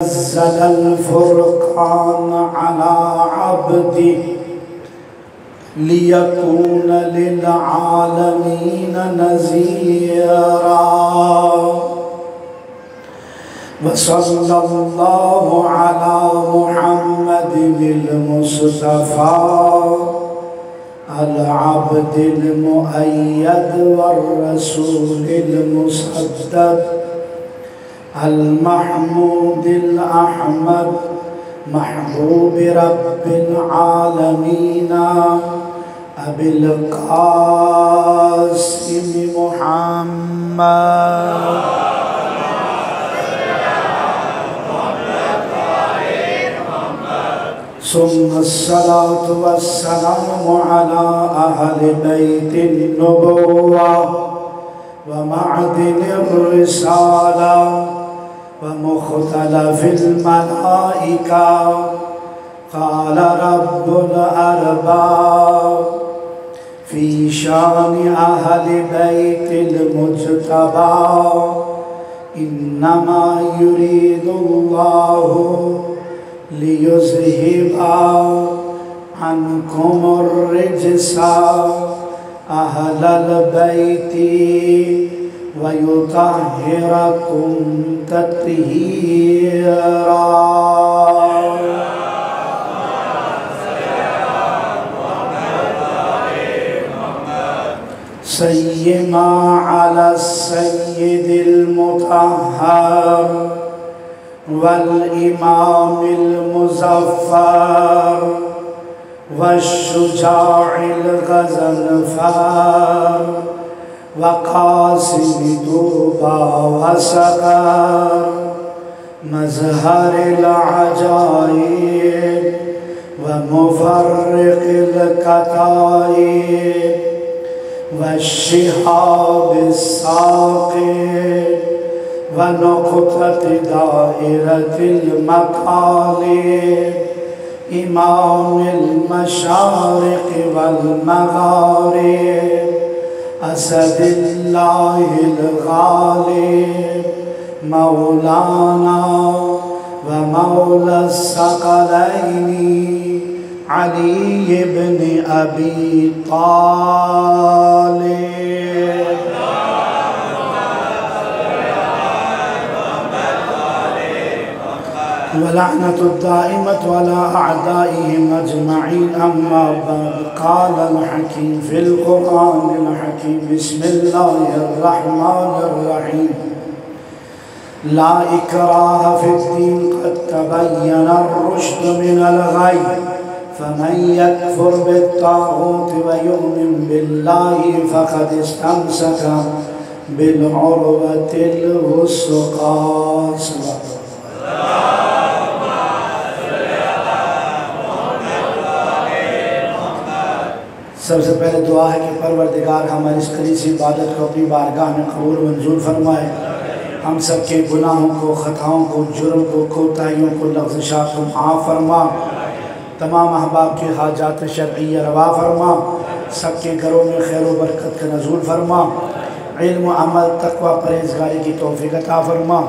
نزل الفرقان على عبده ليكون للعالمين نذيرا وصلى الله على محمد المصطفى العبد المؤيد والرسول المصدق المحمود الأحمد محبوب رب العالمين أبي القاسم محمد ثم الصلاة والسلام على أهل بيت النبوة ومعدن الرسالة ومختلف الملائكة. قال رب الأرباب في شان أهل بيت المجتبى إنما يريد الله ليذهب عنكم الرجس أهل البيت ويطهركم تطهيرا. سيما على السيد المطهر والإمام المظفر والشجاع الغضنفر وقاسم طوبى وسقر مظهر العجائب ومفرق الكتائب والشهاب الساقب ونقطة دائرة المطالب إمام المشارق والمغارب أسد الله الغالب مولانا ومولى الثقلين علي بن أبي طالب. ولعنة الدائمة على أعدائهم أجمعين. أما بعد. قال الحكيم في القرآن الحكيم بسم الله الرحمن الرحيم لا إكراه في الدين قد تبين الرشد من الغي فمن يكفر بالطاغوت ويؤمن بالله فقد استمسك بالعروة الوثقى. سب سے پہلے دعا ہے کہ پروردگار ہماری اس قدیسی عبادت کو اپنی بارگاہ میں قبول منظور فرمائے. ہم سب کے گناہوں کو، خطاؤں کو، جرم کو، کوتاہیوں کو، لغزشات کو معاف فرما. تمام احباب کے حاجات شرعیہ روا فرما. سب کے گھروں میں خیر و برکت کا نزول فرما. علم و عمل تقوی پرہیزگاری کی توفیق عطا فرما.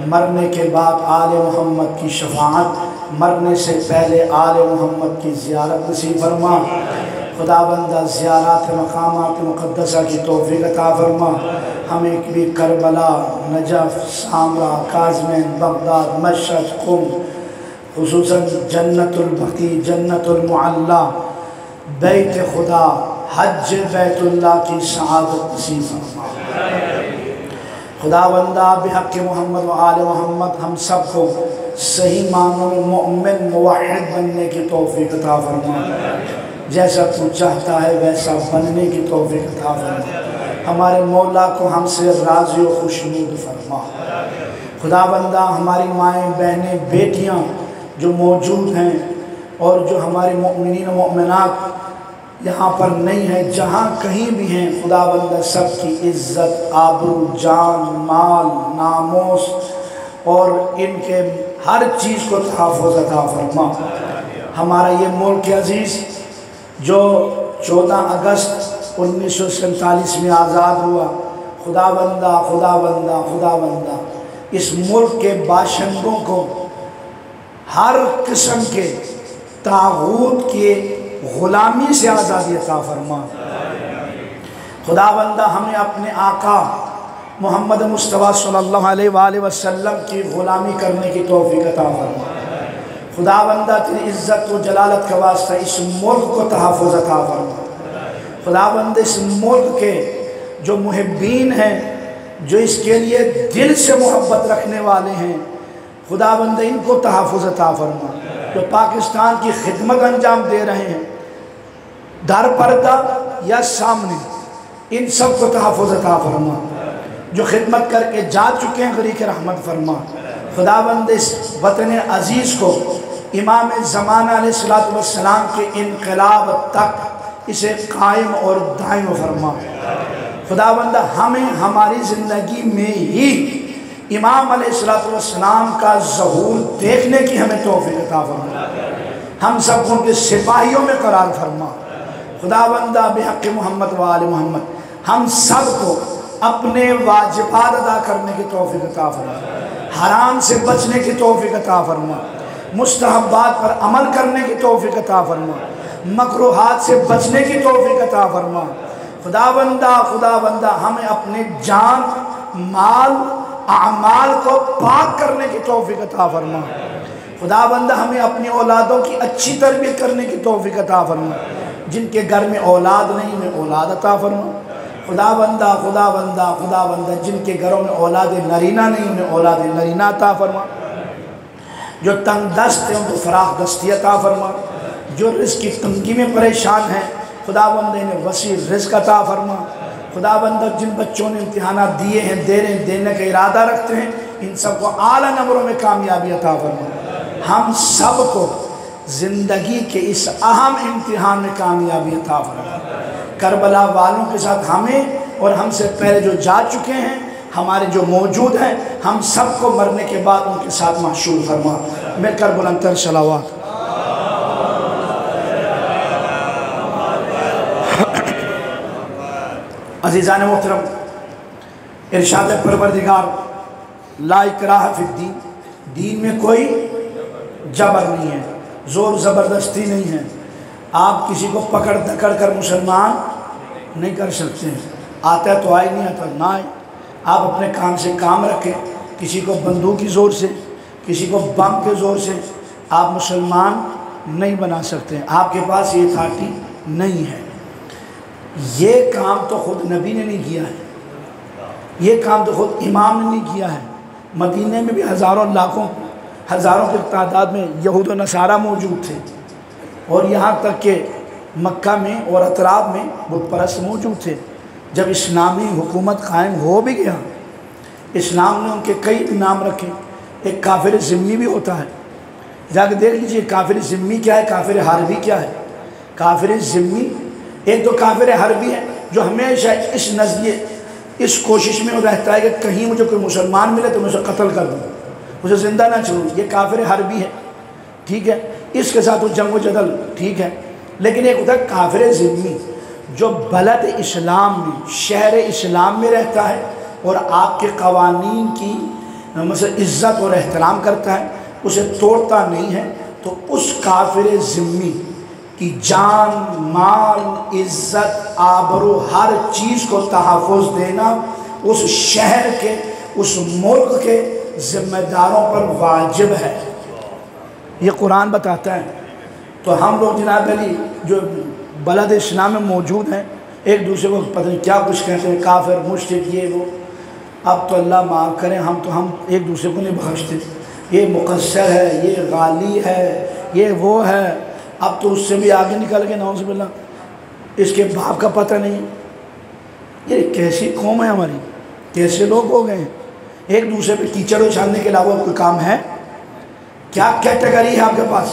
مرنے کے بعد آل محمد کی شفاعت، مرنے سے پہلے آل محمد کی زیارت نصیب فرما. خداوندہ زیارات مقامات مقدسہ کی توفیق عطا فرما. ہمیں بھی کربلا، نجف، سامرا، کاظمین، بغداد، مشہد، قم، خصوصاً جنت البقیع، جنت المعلی، بیت خدا، حج بیت اللہ کی سعادت نصیب فرما. خداوندہ بحق محمد و آل محمد ہم سب کو صحیح معنوں میں مؤمن موحد بننے کی توفیق عطا فرما. جیسا تو چاہتا ہے ویسا بننے کی توفیق عطا فرما. ہمارے مولا کو ہم سے راضی و خوشنود فرما. خداوندہ ہماری مائیں، بہنیں، بیٹیاں جو موجود ہیں اور جو ہمارے مؤمنین و مؤمنات یہاں پر نہیں ہیں، جہاں کہیں بھی ہیں، خداوندہ سب کی عزت، آبرو، جان، مال، ناموس اور ان کے ہر چیز کو تحفظ عطا فرما. ہمارا یہ ملک عزیز جو 14 اگست 1947 میں آزاد ہوا، خداوندہ خداوندہ خداوندہ اس ملک کے باشندوں کو ہر قسم کے طاغوت کی غلامی سے آزادی عطا فرما۔ خدا بندہ ہمیں اپنے آقا محمد مصطفیٰ صلی اللہ علیہ وآلہ وسلم کی غلامی کرنے کی توفیق عطا فرما۔ خدا بندہ تیری عزت و جلالت کا واسطہ اس ملک کو تحفظ عطا فرما۔ خدا بندہ اس ملک کے جو محبین ہیں، جو اس کے لیے دل سے محبت رکھنے والے ہیں، خدا بندہ ان کو تحفظ عطا فرما۔ جو پاکستان کی خدمت انجام دے رہے ہیں در پردہ یا سامنے، ان سب کو تحفظ عطا فرما۔ جو خدمت کر کے جا چکے ہیں غریق رحمت فرما۔ خدا بندہ اس وطن عزیز کو امام زمانہ علیہ السلام کے انقلاب تک اسے قائم اور دائم فرما۔ خدا بندہ ہمیں ہماری زندگی میں ہی امام علیہ السلام کا ظہور دیکھنے کی ہمیں توفیق عطا فرما۔ ہم سب کو ان کے سپاہیوں میں قرار فرما۔ خدا بندہ بحق محمد و آل محمد ہم سب کو اپنے واجبات ادا کرنے کی توفیق عطا فرما، حرام سے بچنے کی توفیق عطا فرما، مستحبات پر عمل کرنے کی توفیق عطا فرما، مکروہات سے بچنے کی توفیق عطا فرما۔ خدا بندہ ہمیں اپنے جان، مال، اعمال کو پاک کرنے کی توفیق عطا فرما۔ خدا بندہ ہمیں اپنی اولادوں کی اچھی تربیت کرنے کی توفیق عطا فرما۔ جن کے گھر میں اولاد نہیں، انہیں اولاد عطا فرما۔ خدا بندہ جن کے گھروں میں اولاد نرینہ نہیں، انہیں اولاد نرینہ عطا فرما۔ جو تنگ دست ہیں ان کو فراخ دستی عطا فرما۔ جو رزق کی تنگی میں پریشان ہیں، خدا بندہ انہیں وسیع رزق عطا فرما۔ خدا بندہ جن بچوں نے امتحانات دیے ہیں، دینے کا ارادہ رکھتے ہیں، ان سب کو اعلیٰ نمبروں میں کامیابی عطا فرما۔ ہم سب کو زندگی کے اس اہم امتحان میں کامیابی عطا فرما۔ کربلا والوں کے ساتھ ہمیں اور ہم سے پہلے جو جا چکے ہیں، ہمارے جو موجود ہیں، ہم سب کو مرنے کے بعد ان کے ساتھ محشور فرما۔ مل کر بلند تر صلوات۔ عزیزان محترم، ارشاد پروردگار لا اکراہ فی الدین، دین میں کوئی جبر نہیں ہے، زور زبردستی نہیں ہے۔ آپ کسی کو پکڑ دکڑ کر مسلمان نہیں کر سکتے ہیں۔ آتا ہے تو آئے، نہیں آتا نہ آئے۔ آپ اپنے کام سے کام رکھیں۔ کسی کو بندوق کی زور سے، کسی کو بم کے زور سے آپ مسلمان نہیں بنا سکتے ہیں۔ آپ کے پاس یہ اتھارٹی نہیں ہے۔ یہ کام تو خود نبی نے نہیں کیا ہے، یہ کام تو خود امام نے نہیں کیا ہے۔ مدینے میں بھی ہزاروں کی تعداد میں یہود و نصارہ موجود تھے، اور یہاں تک کہ مکہ میں اور اطراف میں بت پرست موجود تھے۔ جب اسلامی حکومت قائم ہو بھی گیا، اسلام نے ان کے کئی نام رکھے۔ ایک کافر ذمی بھی ہوتا ہے، جا کے دیکھ لیجئے کافر ذمی کیا ہے، کافر حربی کیا ہے۔ کافر ذمی ایک تو کافر حربی ہے جو ہمیشہ اس نظریے، اس کوشش میں رہتا ہے کہ کہیں مجھے کوئی مسلمان ملے تو میں اسے قتل کر دوں، اسے زندہ نہ چھوڑوں۔ یہ کافر حربی ہے، ٹھیک ہے، اس کے ساتھ وہ جنگ و جدل، ٹھیک ہے۔ لیکن ایک ہوتا ہے کافر ذمی جو بلد اسلام میں، شہر اسلام میں رہتا ہے اور آپ کے قوانین کی مثلا عزت اور احترام کرتا ہے، اسے توڑتا نہیں ہے، تو اس کافر ذمی کی جان، مال، عزت، آبرو، ہر چیز کو تحفظ دینا اس شہر کے، اس ملک کے ذمہ داروں پر واجب ہے۔ یہ قرآن بتاتا ہے۔ تو ہم لوگ جناب علی جو بلد اسلام میں موجود ہیں، ایک دوسرے کو پتہ نہیں کیا کچھ کہتے ہیں، کافر، مشرک، یہ وہ۔ اب تو اللہ معاف کریں، ہم ایک دوسرے کو نہیں بخشتے۔ یہ مقصر ہے، یہ غالی ہے، یہ وہ ہے۔ اب تو اس سے بھی آگے نکل کے نعوذ باللہ اس کے باپ کا پتہ نہیں۔ یہ کیسی قوم ہے ہماری، کیسے لوگ ہو گئے ہیں۔ ایک دوسرے پہ کیچڑ اچھالنے کے علاوہ کوئی کام ہے؟ کیا کیٹیگری ہے آپ کے پاس؟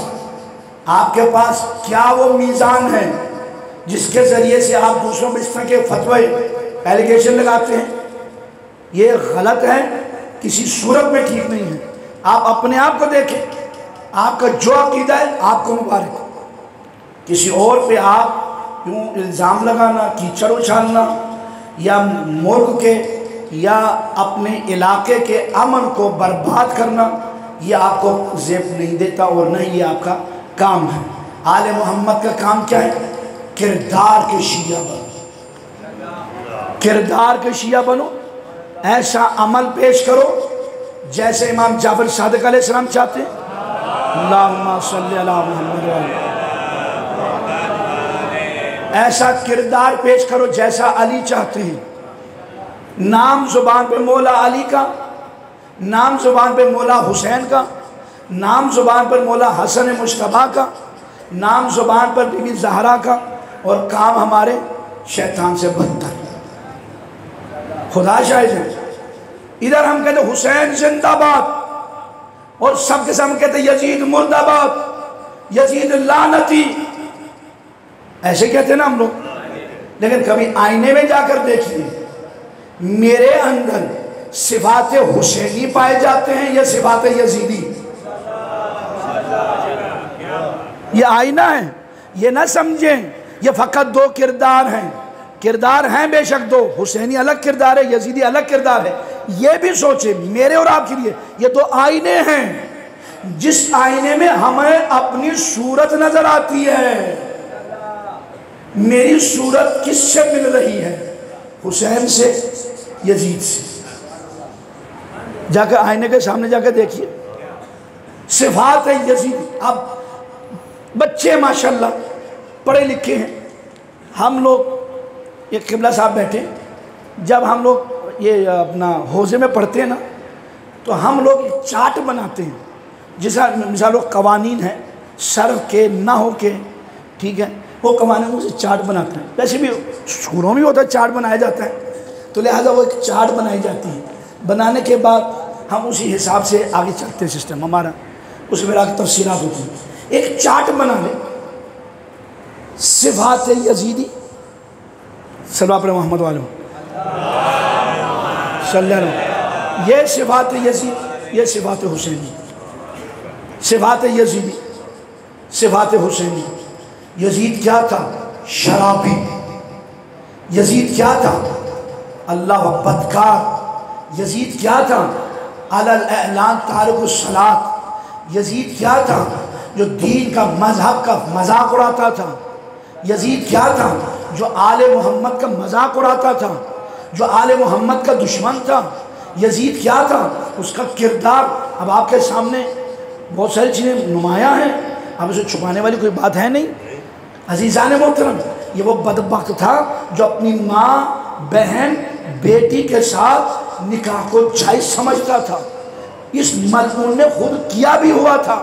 آپ کے پاس کیا وہ میزان ہے جس کے ذریعے سے آپ دوسروں میں اس طرح کے فتوے، ایلیگیشن لگاتے ہیں؟ یہ غلط ہے، کسی صورت میں ٹھیک نہیں ہے۔ آپ اپنے آپ کو دیکھیں، آپ کا جو عقیدہ ہے آپ کو مبارک۔ کسی اور پہ آپ یوں الزام لگانا، کیچڑ اچھالنا، یا ملک کے یا اپنے علاقے کے امن کو برباد کرنا، یہ آپ کو زیب نہیں دیتا اور نہ یہ آپ کا کام ہے۔ آل محمد کا کام کیا ہے؟ کردار کے شیعہ بنو، کردار کے شیعہ بنو، ایسا عمل پیش کرو جیسے امام جعفر صادق علیہ السلام چاہتے ہیں۔ اللہم صلی علی محمد وعلی، ایسا کردار پیش کرو جیسا علی چاہتے ہیں۔ نام زبان پہ مولا علی کا، نام زبان پہ مولا حسین کا، نام زبان پر مولا حسن مجتبیٰ کا، نام زبان پر بی بی زہرا کا، اور کام ہمارے شیطان سے بدتر۔ خدا شاہد ہے، ادھر ہم کہتے حسین زندہ باد، اور سب کے سب ہم کہتے یزید مرد آباد، یزید لعنتی، ایسے کہتے ہیں نا ہم لوگ۔ لیکن کبھی آئینے میں جا کر دیکھیے میرے اندر صفات حسینی پائے جاتے ہیں یا صفات یزیدی؟ یہ آئینہ ہے، یہ نہ سمجھیں یہ فقط دو کردار ہیں۔ کردار ہیں بے شک دو، حسینی الگ کردار ہے، یزیدی الگ کردار ہے۔ یہ بھی سوچیں میرے اور آپ کے لیے یہ دو آئینے ہیں، جس آئینے میں ہمیں اپنی صورت نظر آتی ہے۔ میری صورت کس سے مل رہی ہے؟ حسین سے، یزید سے۔ جا کر آئینے کے سامنے جا کر دیکھیے صفات یزید۔ اب بچے ماشاءاللہ پڑھے لکھے ہیں، ہم لوگ ایک قبلہ صاحب بیٹھے، جب ہم لوگ یہ اپنا حوزے میں پڑھتے ہیں نا تو ہم لوگ ایک چارٹ بناتے ہیں، جیسا مثال قوانین ہیں صرف کے، نحو کے، ٹھیک ہے، وہ قوانینوں سے چارٹ بناتے ہیں۔ ویسے بھی اسکولوں میں ہوتا ہے چارٹ بنایا جاتا ہے، تو لہٰذا وہ ایک چارٹ بنائی جاتی ہے۔ بنانے کے بعد ہم اسی حساب سے آگے چلتے ہیں، سسٹم ہمارا اس میں آگے تفصیلات ہوتی ہیں۔ ایک چارٹ بنا لیں صفات یزیدی، صلوات پر محمد والے صلی اللہ علیہ وسلم، یہ صفات یزید، یہ صفات حسینی، صفات یزیدی، صفات حسینی۔ یزید کیا تھا؟ شرابی۔ یزید کیا تھا؟ اللہ و بدکار۔ یزید کیا تھا؟ علی الاعلان تارک الصلاۃ۔ یزید کیا تھا؟ جو دین کا، مذہب کا مذاق اڑاتا تھا۔ یزید کیا تھا؟ جو آل محمد کا مذاق اڑاتا تھا، جو آل محمد کا دشمن تھا۔ یزید کیا تھا؟ اس کا کردار اب آپ کے سامنے بہت ساری چیزیں نمایاں ہیں، اب اسے چھپانے والی کوئی بات ہے نہیں۔ عزیزان محترم، یہ وہ بدبخت تھا جو اپنی ماں، بہن، بیٹی کے ساتھ نکاح کو جائز سمجھتا تھا۔ اس ملعون نے خود کیا بھی ہوا تھا۔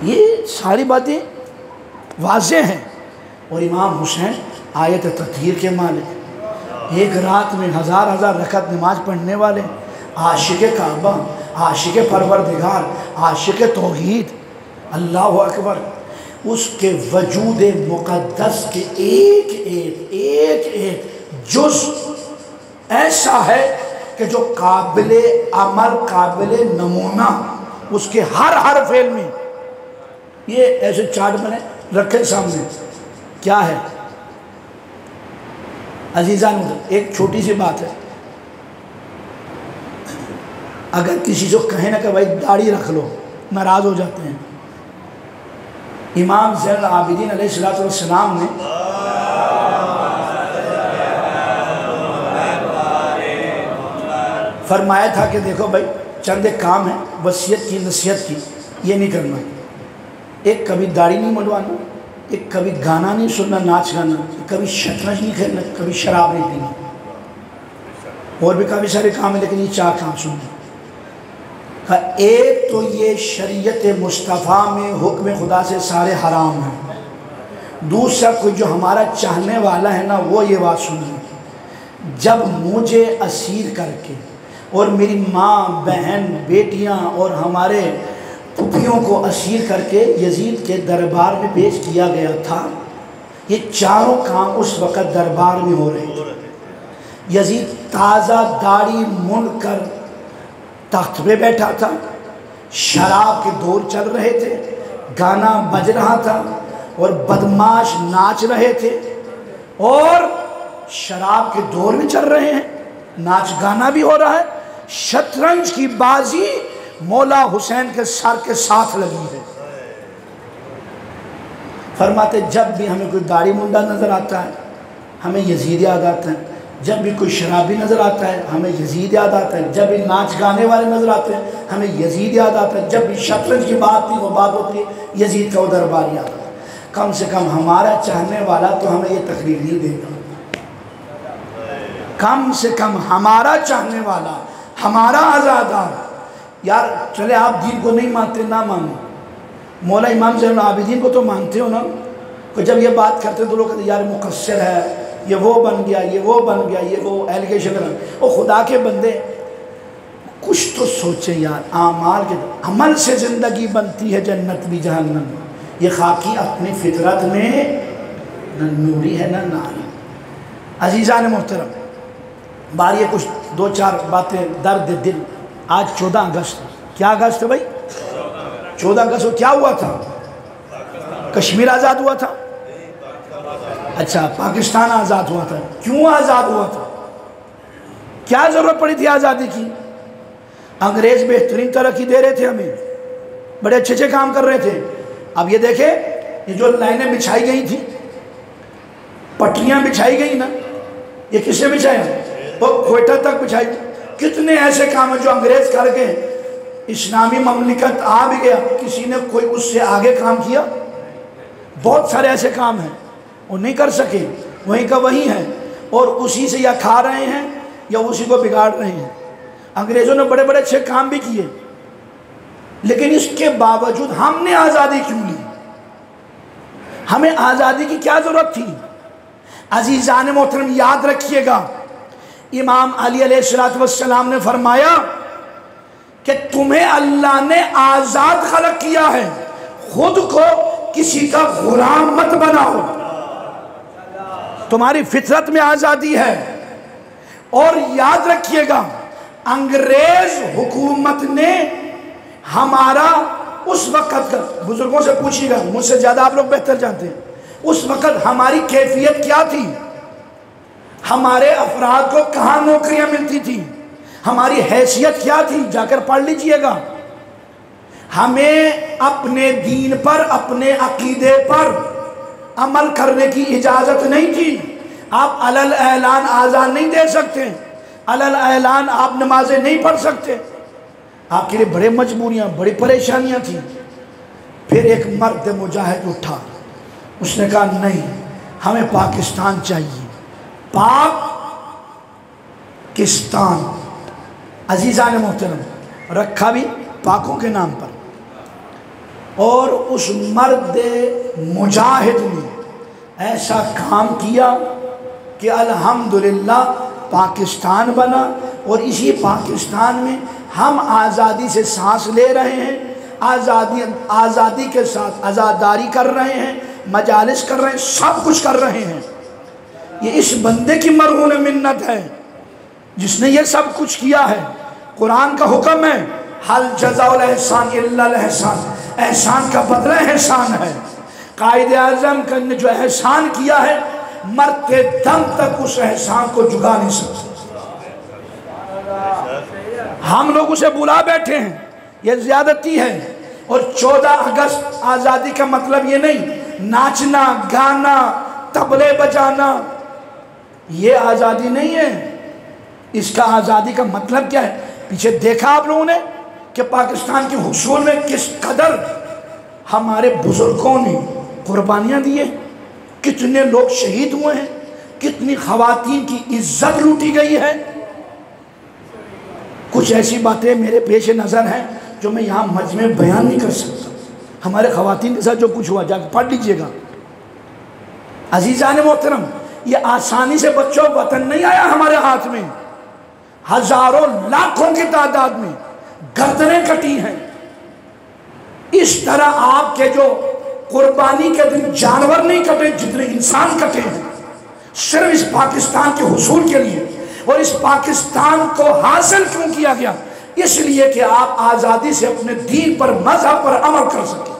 یہ ساری باتیں واضح ہیں۔ اور امام حسین آیت تطہیر کے مالک، ایک رات میں ہزار ہزار رکعت نماز پڑھنے والے، عاشق کعبہ، عاشق پروردگار، عاشق توحید، اللہ اکبر۔ اس کے وجود مقدس کے ایک جز ایسا ہے کہ جو قابل عمل، قابل نمونہ، اس کے ہر فعل میں یہ ایسے چارٹ بنے رکھے سامنے۔ کیا ہے عزیزان؟ ایک چھوٹی سی بات ہے، اگر کسی سے کہیں نا کہ بھائی داڑھی رکھ لو، ناراض ہو جاتے ہیں۔ امام زین العابدین علیہ السلام نے فرمایا تھا کہ دیکھو بھائی چند ایک کام ہے وصیت کی، نصیحت کی، یہ نہیں کرنا۔ ایک کبھی داڑھی نہیں منڈوانا، ایک کبھی گانا نہیں سننا، ناچ گانا، کبھی شطرنج نہیں کھیلنا، کبھی شراب نہیں پینا، اور بھی کافی سارے کام ہیں، لیکن یہ 4 کام سننا۔ ایک تو یہ شریعت مصطفیٰ میں حکم خدا سے سارے حرام ہیں۔ دوسرا کوئی جو ہمارا چاہنے والا ہے نا وہ یہ بات سنیں، جب مجھے اسیر کر کے اور میری ماں، بہن، بیٹیاں اور ہمارے پھوپھیوں کو اسیر کر کے یزید کے دربار میں پیش کیا گیا تھا، یہ 4 کام اس وقت دربار میں ہو رہے تھے۔ یزید تازہ داڑھی منڈ کر تخت پہ بیٹھا تھا، شراب کے دور چل رہے تھے، گانا بج رہا تھا، اور بدماش ناچ رہے تھے، اور شراب کے دور میں چل رہے ہیں، ناچ گانا بھی ہو رہا ہے، شطرنج کی بازی مولا حسین کے سر کے ساتھ لگی ہے۔ فرماتے جب بھی ہمیں کوئی داڑھی منڈا نظر آتا ہے ہمیں یزید یاد آتا ہے، جب بھی کوئی شرابی نظر آتا ہے ہمیں یزید یاد آتا ہے، جب بھی ناچ گانے والے نظر آتے ہیں ہمیں یزید یاد آتا ہے، جب بھی شطرنج کی بات تھی وہ بات ہوتی ہے یزید کا دربار یاد آتا ہے۔ کم سے کم ہمارا چاہنے والا تو ہمیں یہ تقریر نہیں دے گا، کم سے کم ہمارا چاہنے والا، ہمارا آزادار۔ یار چلے آپ دین کو نہیں مانتے نہ مانو، مولا امام زین العابدین کو تو مانتے ہو نا، کہ جب یہ بات کرتے تو لوگ کہتے یار مقصر ہے، یہ وہ بن گیا، یہ وہ بن گیا، یہ وہ ایلیگیشن ہے۔ او خدا کے بندے کچھ تو سوچیں یار، اعمال کے عمل سے زندگی بنتی ہے جنت بھی جہنم۔ یہ خاکی اپنی فطرت میں نہ نوری ہے نہ ناری۔ عزیزان محترم، باری کچھ دو چار باتیں درد دل۔ آج 14 اگست، کیا اگست ہے بھائی؟ 14 اگست کو کیا ہوا تھا؟ کشمیر آزاد ہوا تھا؟ اچھا، پاکستان آزاد ہوا تھا۔ کیوں آزاد ہوا تھا؟ کیا ضرورت پڑی تھی آزادی کی؟ انگریز بہترین ترقی دے رہے تھے ہمیں، بڑے اچھے اچھے کام کر رہے تھے۔ اب یہ دیکھیں، یہ جو لائنیں بچھائی گئی تھیں، پٹریاں بچھائی گئی نا، یہ کس نے بچھایا؟ وہ کوئٹہ تک بچھائی۔ کتنے ایسے کام ہیں جو انگریز کر گئے، اسلامی مملکت آ بھی گیا، کسی نے کوئی اس سے آگے کام کیا؟ بہت سارے ایسے کام ہیں وہ نہیں کر سکے، وہیں کا وہیں ہے، اور اسی سے یا کھا رہے ہیں یا اسی کو بگاڑ رہے ہیں۔ انگریزوں نے بڑے بڑے اچھے کام بھی کیے، لیکن اس کے باوجود ہم نے آزادی کیوں لی؟ ہمیں آزادی کی کیا ضرورت تھی؟ عزیزان محترم یاد رکھیے گا، امام علی علیہ السلام نے فرمایا کہ تمہیں اللہ نے آزاد خلق کیا ہے، خود کو کسی کا غلام مت بناؤ۔ تمہاری فطرت میں آزادی ہے۔ اور یاد رکھیے گا، انگریز حکومت نے ہمارا اس وقت کا، بزرگوں سے پوچھیے گا، مجھ سے زیادہ آپ لوگ بہتر جانتے ہیں، اس وقت ہماری کیفیت کیا تھی؟ ہمارے افراد کو کہاں نوکریاں ملتی تھی؟ ہماری حیثیت کیا تھی؟ جا کر پڑھ لیجئے گا۔ ہمیں اپنے دین پر، اپنے عقیدے پر عمل کرنے کی اجازت نہیں تھی۔ آپ علل اعلان آزان نہیں دے سکتے، علل اعلان آپ نمازیں نہیں پڑھ سکتے، آپ کے لیے بڑے مجبوریاں، بڑی پریشانیاں تھیں۔ پھر ایک مرد مجاہد اٹھا، اس نے کہا نہیں، ہمیں پاکستان چاہیے، پاکستان۔ عزیزان محترم، رکھا بھی پاکوں کے نام پر۔ اور اس مرد مجاہد نے ایسا کام کیا کہ الحمدللہ پاکستان بنا، اور اسی پاکستان میں ہم آزادی سے سانس لے رہے ہیں، آزادی کے ساتھ عزاداری کر رہے ہیں، مجالس کر رہے ہیں، سب کچھ کر رہے ہیں۔ یہ اس بندے کی مرہون منت ہے جس نے یہ سب کچھ کیا ہے۔ قرآن کا حکم ہے، حل جزاء الاحسان الا الاحسان، احسان کا بدلہ احسان ہے۔ قائد اعظم نے جو احسان کیا ہے، مرتے دم تک اس احسان کو جھکا نہیں سکتے۔ ہم لوگ اسے بلا بیٹھے ہیں، یہ زیادتی ہے۔ اور 14 اگست آزادی کا مطلب یہ نہیں ناچنا گانا طبلے بجانا، یہ آزادی نہیں ہے۔ اس کا آزادی کا مطلب کیا ہے؟ پیچھے دیکھا آپ لوگوں نے کہ پاکستان کے حصول میں کس قدر ہمارے بزرگوں نے قربانیاں دی ہیں، کتنے لوگ شہید ہوئے ہیں، کتنی خواتین کی عزت لوٹی گئی ہے۔ کچھ ایسی باتیں میرے پیش نظر ہیں جو میں یہاں مجمع میں بیان نہیں کر سکتا۔ ہمارے خواتین کے ساتھ جو کچھ ہوا، جا کے پڑھ لیجئے گا۔ عزیزان محترم، یہ آسانی سے بچوں وطن نہیں آیا ہمارے ہاتھ میں، ہزاروں لاکھوں کی تعداد میں گردنیں کٹی ہیں۔ اس طرح آپ کے جو قربانی کے دن جانور نہیں کٹے جتنے انسان کٹے ہیں، صرف اس پاکستان کے حصول کے لیے۔ اور اس پاکستان کو حاصل کیوں کیا گیا؟ اس لیے کہ آپ آزادی سے اپنے دین پر، مذہب پر عمل کر سکیں،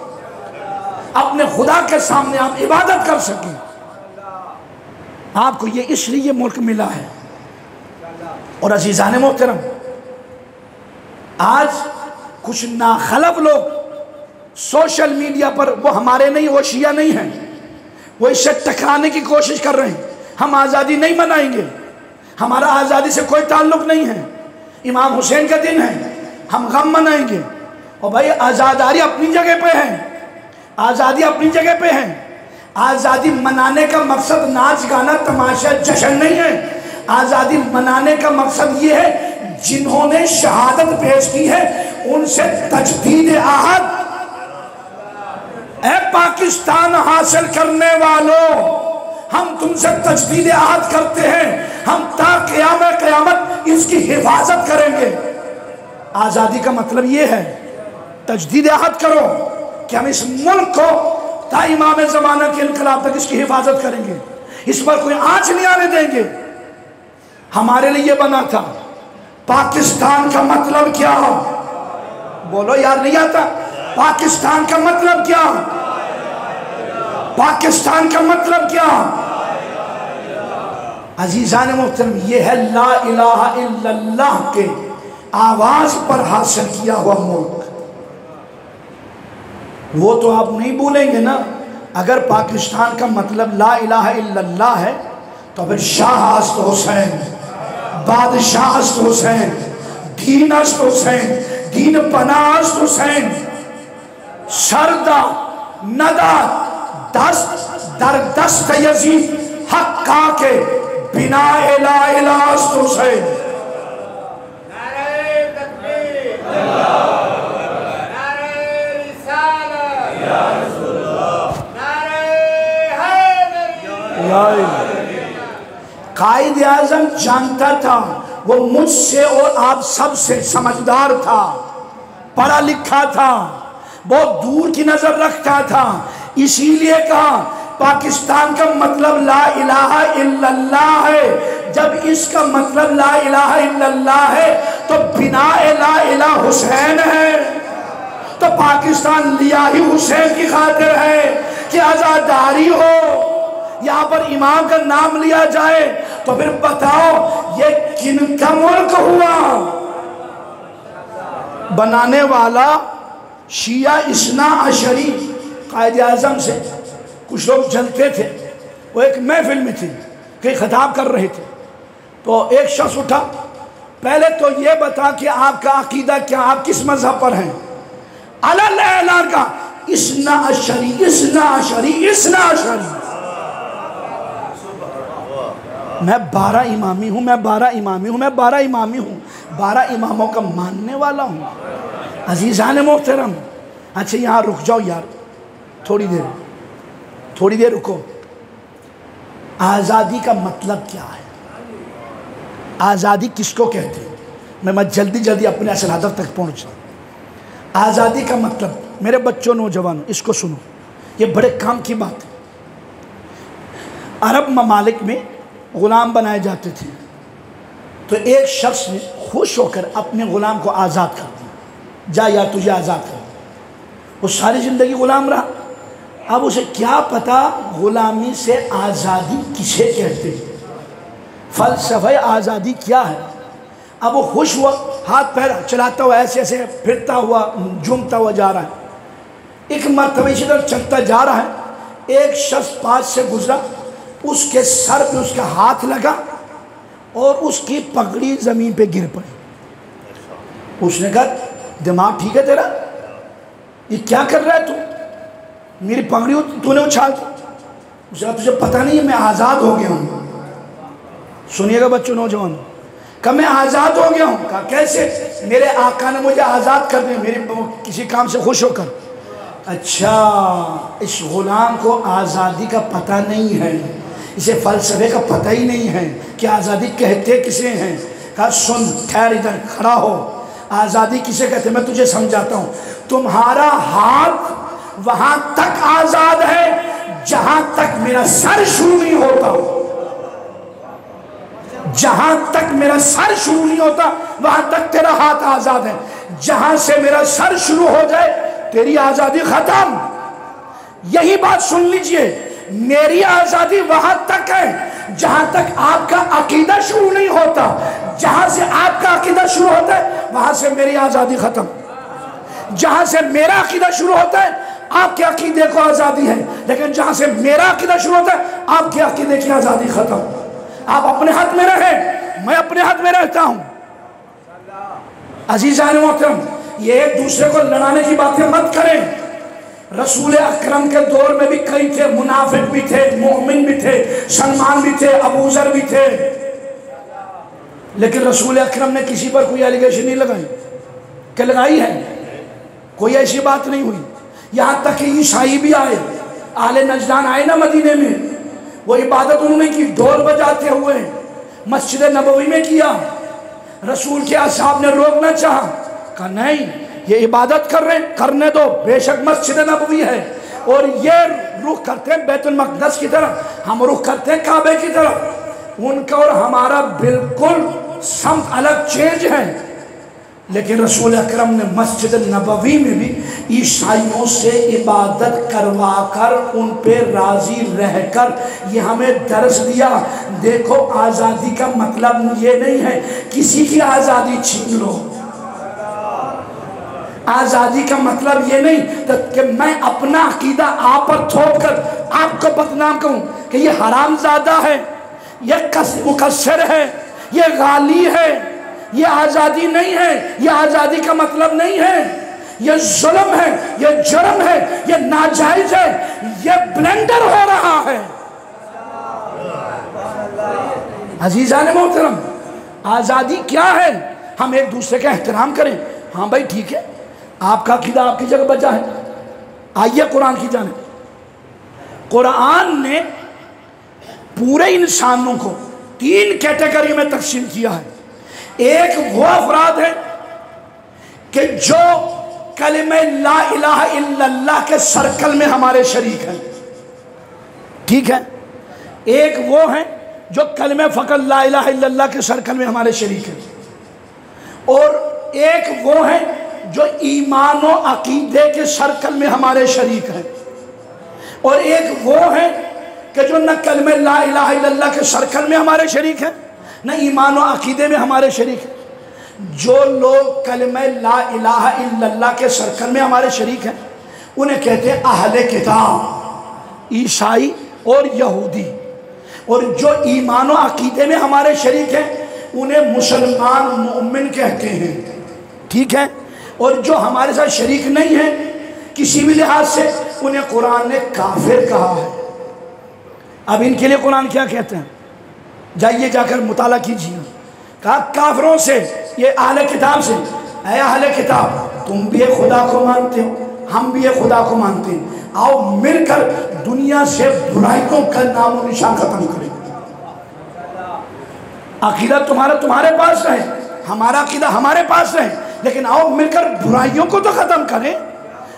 اپنے خدا کے سامنے آپ عبادت کر سکیں۔ آپ کو یہ اس لیے ملک ملا ہے۔ اور عزیزان محترم، آج کچھ ناخلف لوگ سوشل میڈیا پر، وہ ہمارے نہیں، وہ شیعہ نہیں ہیں، وہ اس سے ٹکرانے کی کوشش کر رہے ہیں. ہم آزادی نہیں منائیں گے، ہمارا آزادی سے کوئی تعلق نہیں ہے. امام حسین کا دن ہے، ہم غم منائیں گے. اور بھائی آزاداری اپنی جگہ پہ ہے، آزادی اپنی جگہ پہ ہے. آزادی منانے کا مقصد ناچ گانا تماشا جشن نہیں ہے. آزادی منانے کا مقصد یہ ہے جنہوں نے شہادت پیش کی ہے ان سے تجدید عہد. اے پاکستان حاصل کرنے والوں، ہم تم سے تجدید عہد کرتے ہیں، ہم تا قیام قیامت اس کی حفاظت کریں گے. آزادی کا مطلب یہ ہے تجدید عہد کرو کہ ہم اس ملک کو تا امام زمانہ کے انقلاب تک اس کی حفاظت کریں گے، اس پر کوئی آنچ نہیں آنے دیں گے. ہمارے لیے یہ بنا تھا. پاکستان کا مطلب کیا؟ بولو یار، نہیں آتا. پاکستان کا مطلب کیا؟ پاکستان کا مطلب کیا؟ عزیزان محترم، یہ ہے لا الہ الا اللہ کے آواز پر حاصل کیا ہوا ملک. وہ تو آپ نہیں بھولیں گے نا. اگر پاکستان کا مطلب لا الہ الا اللہ ہے تو پھر شاہ است حسین، بادشاہ است حسین، دین است حسین، دین پناہ است حسین، سردہ ندہ دست در دست یزید حق کا کے بنا لا الہ است حسین. قائد اعظم جانتا تھا وہ مجھ سے اور آپ سب سے سمجھدار تھا، پڑھا لکھا تھا، بہت دور کی نظر رکھتا تھا. اسی لیے کہا پاکستان کا مطلب لا الہ الا اللہ ہے. جب اس کا مطلب لا الہ الا اللہ ہے تو بنا لا الہ حسین ہے. تو پاکستان لیا ہی حسین کی خاطر ہے کہ آزاداری ہو. یہاں پر امام کا نام لیا جائے تو پھر بتاؤ یہ کن کا ملک ہوا؟ بنانے والا شیعہ اثنا عشری قائد اعظم سے کچھ لوگ جلتے تھے. وہ ایک محفل میں تھی کہ خطاب کر رہے تھے تو ایک شخص اٹھا، پہلے تو یہ بتا کہ آپ کا عقیدہ کیا، آپ کس مذہب پر ہیں؟ علل اعلان کا اثنا عشری اثنا عشری اثنا عشری. میں 12 امامی ہوں، میں 12 امامی ہوں، میں 12 امامی ہوں، 12 اماموں کا ماننے والا ہوں. عزیزان محترم، اچھا یہاں رک جاؤ یار، تھوڑی دیر رکو. آزادی کا مطلب کیا ہے؟ آزادی کس کو کہتے ہیں؟ میں جلدی اپنے اصل ہدف تک پہنچ جاؤں. آزادی کا مطلب، میرے بچوں نوجوانوں اس کو سنو، یہ بڑے کام کی بات ہے. عرب ممالک میں غلام بنائے جاتے تھے تو ایک شخص نے خوش ہو کر اپنے غلام کو آزاد کر دیا. جا یا تجھے آزاد کر دیا. وہ ساری زندگی غلام رہا. اب اسے کیا پتا غلامی سے آزادی کسے کہتے ہیں، فلسفہ آزادی کیا ہے. اب وہ خوش ہوا، ہاتھ پیر چلاتا ہوا ایسے ایسے پھرتا ہوا جھومتا ہوا جا رہا ہے. ایک مرتبہ اسی طرح چلتا جا رہا ہے، ایک شخص پاس سے گزرا، اس کے سر پہ اس کا ہاتھ لگا اور اس کی پگڑی زمین پہ گر پڑی. اس نے کہا دماغ ٹھیک ہے تیرا؟ یہ کیا کر رہا ہے تو؟ میری پگڑی تو نے اچھال دی. اس نے کہا تجھے پتہ نہیں ہے میں آزاد ہو گیا ہوں. سنیے گا بچوں نوجوان، کہ میں آزاد ہو گیا ہوں. کہا کیسے؟ میرے آقا نے مجھے آزاد کر دیا میری کسی کام سے خوش ہو کر. اچھا، اس غلام کو آزادی کا پتہ نہیں ہے، اسے فلسفے کا پتہ ہی نہیں ہے کہ آزادی کہتے کسے ہیں. کہا سن، ٹھہر ادھر کھڑا ہو. آزادی کسے کہتے ہیں میں تجھے سمجھاتا ہوں. تمہارا ہاتھ وہاں تک آزاد ہے جہاں تک میرا سر شروع نہیں ہوتا. جہاں تک میرا سر شروع نہیں ہوتا وہاں تک تیرا ہاتھ آزاد ہے. جہاں سے میرا سر شروع ہو جائے تیری آزادی ختم. یہی بات سن لیجئے، میری آزادی وہاں تک ہے جہاں تک آپ کا عقیدہ شروع نہیں ہوتا. جہاں سے آپ کا عقیدہ شروع ہوتا ہے وہاں سے میری آزادی ختم. جہاں سے میرا عقیدہ شروع ہوتا ہے آپ کے عقیدے کو آزادی ہے، لیکن جہاں سے میرا عقیدہ شروع ہوتا ہے آپ کے عقیدے کی آزادی ختم. آپ اپنے حد میں رہیں، میں اپنے حد میں رہتا ہوں. عزیزان محترم، یہ ایک دوسرے کو لڑانے کی باتیں مت کریں. رسول اکرم کے دور میں بھی کئی تھے، منافق بھی تھے، مومن بھی تھے، سلمان بھی تھے، ابو ذر بھی تھے، لیکن رسول اکرم نے کسی پر کوئی ایلیگیشن نہیں لگائی. کہ لگائی ہے؟ کوئی ایسی بات نہیں ہوئی. یہاں تک کہ عیسائی بھی آئے، اہل نجران آئے نا مدینے میں، وہ عبادت انہوں نے کی ڈھول بجاتے ہوئے، مسجد نبوی میں کیا. رسول کے اصحاب نے روکنا چاہا، کہا نہیں یہ عبادت کر رہے ہیں، کرنے دو، بے شک مسجد نبوی ہے اور یہ رخ کرتے ہیں بیت المقدس کی طرف، ہم رخ کرتے ہیں کعبے کی طرف. ان کا اور ہمارا بالکل سمت الگ چینج ہے. لیکن رسول اکرم نے مسجد نبوی میں بھی عیسائیوں سے عبادت کروا کر ان پہ راضی رہ کر یہ ہمیں درس دیا. دیکھو آزادی کا مطلب یہ نہیں ہے کسی کی آزادی چھین لو. آزادی کا مطلب یہ نہیں کہ میں اپنا عقیدہ آپ پر تھوپ کر آپ کو بدنام کروں کہ یہ حرام زادہ ہے، یہ مقصر ہے، یہ غالی ہے. یہ آزادی نہیں ہے، یہ آزادی کا مطلب نہیں ہے. یہ ظلم ہے، یہ جرم ہے، یہ ناجائز ہے، یہ بلنڈر ہو رہا ہے. عزیزان محترم، آزادی کیا ہے؟ ہم ایک دوسرے کا احترام کریں. ہاں بھائی ٹھیک ہے، آپ کا عقیدہ آپ کی جگہ بچا ہے. آئیے قرآن کی جانب. قرآن نے پورے انسانوں کو 3 کیٹیگری میں تقسیم کیا ہے. ایک وہ افراد ہیں کہ جو کلمہ لا الہ الا اللہ کے سرکل میں ہمارے شریک ہیں، ٹھیک ہے. ایک وہ ہیں جو کلمہ فقط لا الہ الا اللہ کے سرکل میں ہمارے شریک ہیں. اور ایک وہ ہیں جو ایمان و عقیدے کے سرکل میں ہمارے شریک ہیں. اور ایک وہ ہیں کہ جو نہ کلمہ لا الہ الا اللہ کے سرکل میں ہمارے شریک ہیں نہ ایمان و عقیدے میں ہمارے شریک ہیں. جو لوگ کلمہ لا الہ الا اللہ کے سرکل میں ہمارے شریک ہیں انہیں کہتے ہیں اہل کتاب، عیسائی اور یہودی. اور جو ایمان و عقیدے میں ہمارے شریک ہیں انہیں مسلمان مومن کہتے ہیں، ٹھیک ہے. اور جو ہمارے ساتھ شریک نہیں ہیں کسی بھی لحاظ سے انہیں قرآن نے کافر کہا ہے. اب ان کے لیے قرآن کیا کہتے ہیں؟ جائیے جا کر مطالعہ کیجیے. کہا کافروں سے، یہ اہل کتاب سے، اے اہل کتاب تم بھی ایک خدا کو مانتے ہو، ہم بھی ایک خدا کو مانتے ہیں، آؤ مل کر دنیا سے برائیوں کا نام و نشان ختم کریں. عقیدہ تمہارے پاس رہے، ہمارا عقیدہ ہمارے پاس رہے، لیکن آؤ مل کر برائیوں کو تو ختم کریں.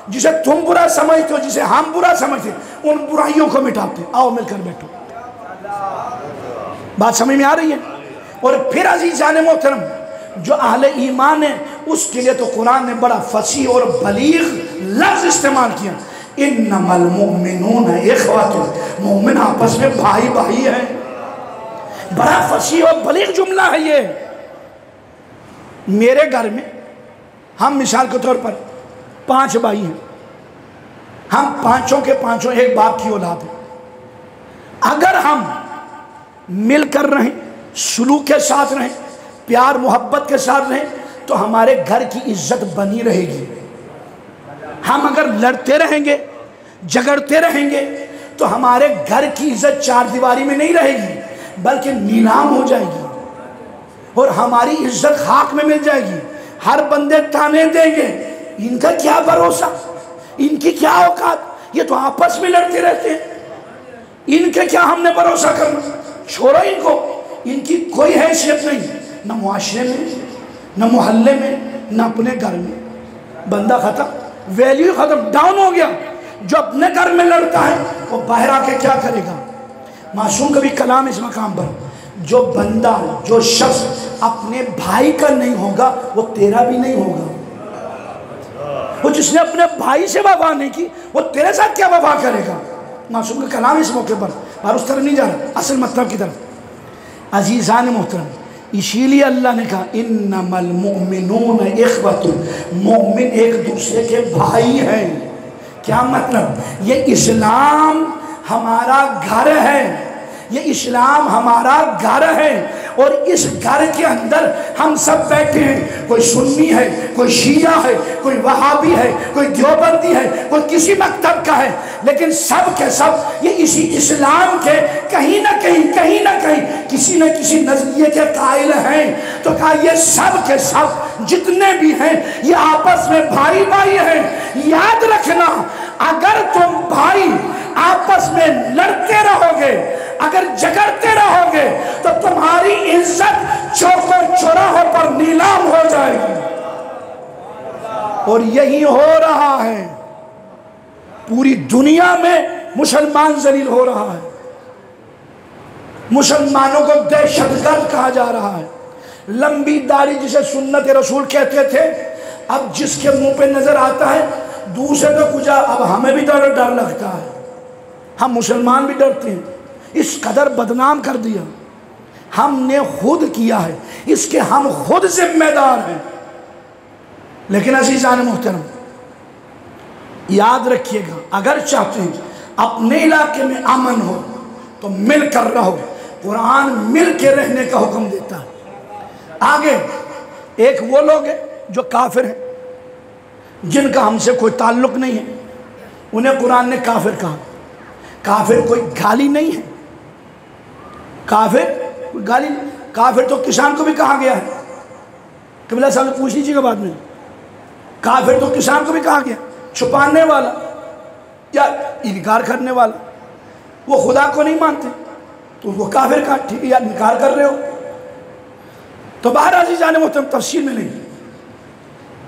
جسے تم برا سمجھتے ہو، جسے ہم برا سمجھتے ہیں، ان برائیوں کو مٹاتے. آؤ مل کر بیٹھو. بات سمجھ میں آ رہی ہے؟ اور پھر عزیزان محترم جو اہل ایمان ہے اس کے لیے تو قرآن نے بڑا فصیح اور بلیغ لفظ استعمال کیا، انما المؤمنون اخوۃ، مومن آپس میں بھائی بھائی ہیں. بڑا فصیح اور بلیغ جملہ ہے یہ. میرے گھر میں ہم مثال کے طور پر 5 بھائی ہیں، ہم پانچوں کے پانچوں ایک باپ کی اولاد ہیں. اگر ہم مل کر رہیں، سلوک کے ساتھ رہیں، پیار محبت کے ساتھ رہیں تو ہمارے گھر کی عزت بنی رہے گی. ہم اگر لڑتے رہیں گے، جھگڑتے رہیں گے تو ہمارے گھر کی عزت 4 دیواری میں نہیں رہے گی بلکہ نیلام ہو جائے گی اور ہماری عزت خاک میں مل جائے گی. ہر بندے تانے دیں گے، ان کا کیا بھروسہ، ان کی کیا اوقات، یہ تو آپس میں لڑتے رہتے ہیں، ان کے کیا ہم نے بھروسہ کرنا. چھوڑو ان کو، ان کی کوئی حیثیت نہیں، نہ معاشرے میں، نہ محلے میں، نہ اپنے گھر میں. بندہ ختم، ویلیو ختم، ڈاؤن ہو گیا. جو اپنے گھر میں لڑتا ہے وہ باہر آ کے کیا کرے گا؟ معصوم کبھی کلام اس مقام پر، جو بندہ، جو شخص اپنے بھائی کا نہیں ہوگا وہ تیرا بھی نہیں ہوگا. وہ جس نے اپنے بھائی سے وفا نہیں کی وہ تیرے ساتھ کیا وفا کرے گا؟ معصوم کا کلام اس موقع پر، اور اس طرف نہیں جا رہا، اصل مطلب کی طرف. عزیزان محترم، اسی لیے اللہ نے کہا انما المؤمنون اخوۃ، مومن ایک دوسرے کے بھائی ہیں۔ کیا مطلب؟ یہ اسلام ہمارا گھر ہے، یہ اسلام ہمارا گھر ہے، اور اس گھر کے اندر ہم سب بیٹھے ہیں۔ کوئی سنی ہے، کوئی شیعہ ہے، کوئی وہابی ہے، کوئی دیوبندی ہے، کوئی کسی مکتب کا ہے، لیکن سب کے سب یہ اسی اسلام کے کہیں نہ کہیں کسی نہ کسی نظریے کے قائل ہیں۔ تو کہا یہ سب کے سب جتنے بھی ہیں یہ آپس میں بھائی بھائی ہیں۔ یاد رکھنا، اگر تم بھائی آپس میں لڑتے رہو گے، اگر جگڑتے رہو گے، تو تمہاری عزت چوکوں چوراہوں پر نیلام ہو جائے گی۔ اور یہی ہو رہا ہے، پوری دنیا میں مسلمان ذلیل ہو رہا ہے، مسلمانوں کو دہشت گرد کہا جا رہا ہے۔ لمبی داڑھی جسے سنت رسول کہتے تھے، اب جس کے منہ پہ نظر آتا ہے دوسرے تو کچھ، اب ہمیں بھی ڈر لگتا ہے، ہم مسلمان بھی ڈرتے ہیں۔ اس قدر بدنام کر دیا، ہم نے خود کیا ہے، اس کے ہم خود ذمہ دار ہیں۔ لیکن عزیزان محترم، یاد رکھیے گا، اگر چاہتے ہیں اپنے علاقے میں امن ہو تو مل کر رہو۔ قرآن مل کے رہنے کا حکم دیتا ہے۔ آگے ایک وہ لوگ ہیں جو کافر ہیں، جن کا ہم سے کوئی تعلق نہیں ہے، انہیں قرآن نے کافر کہا۔ کافر کوئی گالی نہیں ہے، کافر کوئی گالی نہیں۔ کافر تو کسان کو بھی کہا گیا ہے، قبلہ صاحب نے پوچھ لیجیے گا بعد میں، کافر تو کسان کو بھی کہا گیا، چھپانے والا یا انکار کرنے والا۔ وہ خدا کو نہیں مانتے تو وہ کافر کا، ٹھیک ہے، یا انکار کر رہے ہو تو باہر عزیزان محترم تفصیل میں نہیں۔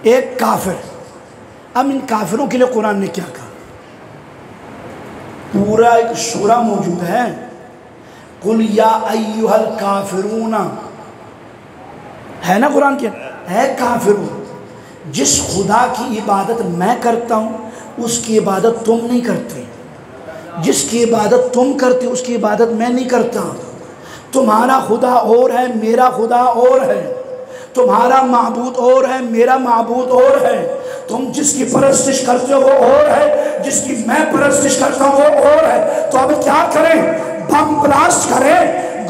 ایک کافر، اب ان کافروں کے لیے قرآن نے کیا کہا؟ پورا ایک سورہ موجود ہے، قُلْ یا ایُّہَا الْکافرون، ہے نا قرآن کے، ہے کافرون، جس خدا کی عبادت میں کرتا ہوں اس کی عبادت تم نہیں کرتے، جس کی عبادت تم کرتے اس کی عبادت میں نہیں کرتا۔ تمہارا خدا اور ہے، میرا خدا اور ہے، تمہارا معبود اور ہے، میرا معبود اور ہے، تم جس کی پرستش کرتے ہو وہ اور ہے، جس کی میں پرستش کرتا ہوں وہ اور ہے۔ تو اب کیا کریں؟ بم بلاسٹ کریں،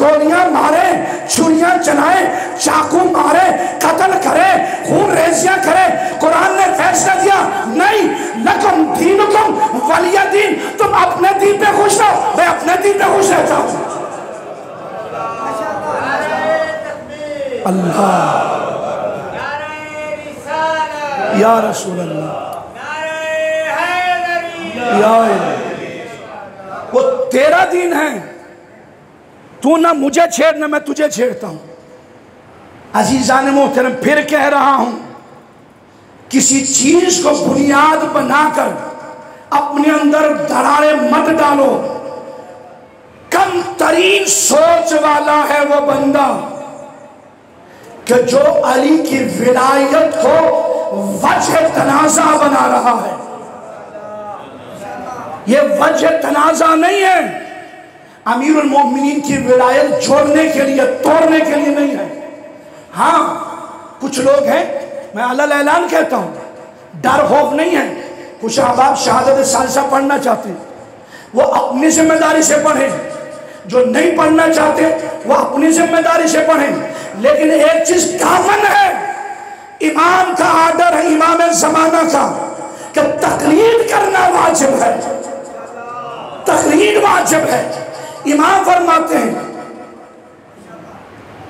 گولیاں مارے، چھریاں چلائیں، چاقو مارے، قتل کرے، خون ریزیاں کرے؟ قرآن نے فیصلہ دیا نہیں، لکم دینکم ولی دین، تم اپنے دین پہ خوش رہو، میں اپنے دین پہ خوش رہتا ہوں۔ اللہ، یا رسول اللہ، یا وہ تیرا دین ہے، تو نہ مجھے چھیڑ نہ میں تجھے چھیڑتا ہوں۔ عزیزان محترم، پھر کہہ رہا ہوں، کسی چیز کو بنیاد بنا کر اپنے اندر دراڑیں مت ڈالو۔ کم ترین سوچ والا ہے وہ بندہ کہ جو علی کی ولایت کو وجہ تنازع بنا رہا ہے۔ یہ وجہ تنازع نہیں ہے، امیر المومنین کی ولایت جوڑنے کے لیے، توڑنے کے لیے نہیں ہے۔ ہاں کچھ لوگ ہیں، میں علل اعلان کہتا ہوں، ڈر خوف نہیں ہے، کچھ احباب شہادت ثالثہ پڑھنا چاہتے ہیں، وہ اپنی ذمہ داری سے پڑھیں، جو نہیں پڑھنا چاہتے وہ اپنی ذمہ داری سے پڑھیں۔ لیکن ایک چیز کامن ہے، امام کا آرڈر ہے، امام زمانہ کا، کہ تقلید کرنا واجب ہے، تقلید واجب ہے۔ امام فرماتے ہیں،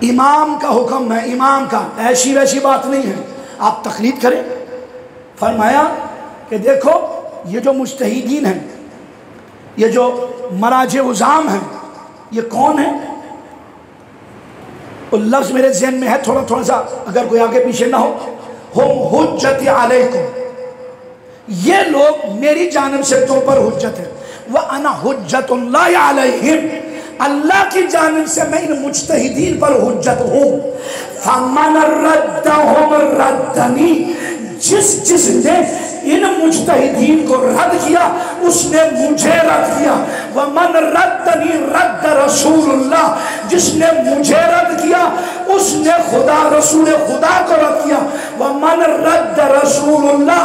امام کا حکم ہے، امام کا، ایسی ویسی بات نہیں ہے آپ تقلید کریں۔ فرمایا کہ دیکھو یہ جو مجتہدین ہیں، یہ جو مراجع عظام ہیں، یہ کون ہیں؟ وہ لفظ میرے ذہن میں ہے، تھوڑا سا اگر کوئی آگے پیچھے نہ ہو، ہم حجت علیکم، یہ لوگ میری جانب سے تم پر حجت ہے، وَأَنَا حُجَّةُ اللَّهِ عَلَيْهِمْ، اللہ کی جانب سے میں ان مجتہدین پر حجت ہوں۔ فَمَنَ رَدَّهُمْ رَدَّنِي، جس نے ان مجتہدین کو رد کیا اس نے مجھے رد کیا۔ وَمَنْ رَدَّنِي رَدَّ رَسُولُ اللَّهِ، جس نے مجھے رد کیا اس نے خدا رسول خدا کو رد کیا. وَمَنْ رَدَّ رَسُولُ اللَّهِ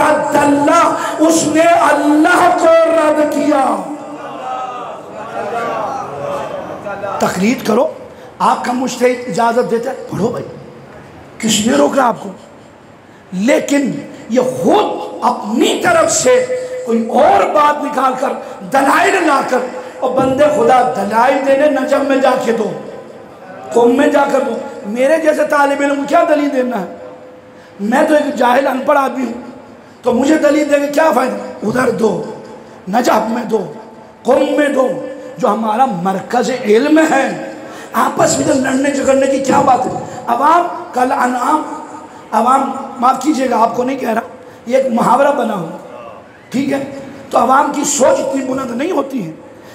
رَدَّ اللَّهِ، اس نے اللہ کو رد کیا. تقلید کرو، آپ کا مجتہد اجازت دیتا ہے پڑھو بھائی، کس نے روکا آپ کو؟ لیکن یہ خود اپنی طرف سے کوئی اور بات نکال کر دلائل لا کر، اور بندے خدا دلائل دینے نجم میں جا کے دو، قوم میں جا کر دو. میرے جیسے طالب علم کیا دلیل دینا ہے؟ میں تو ایک جاہل ان پڑھ آدمی ہوں، تو مجھے دلیل دے کے کیا فائدہ؟ ادھر دو، نجم میں دو، قوم میں دو، جو ہمارا مرکز علم ہے. آپس میں لڑنے جھگڑنے کی کیا بات ہے؟ عوام کل انعام، عوام معاف کیجئے گا آپ کو نہیں کہہ رہا، یہ ایک محاورہ بنا ہو، ٹھیک ہے؟ تو عوام کی سوچ اتنی بلند نہیں ہوتی ہے،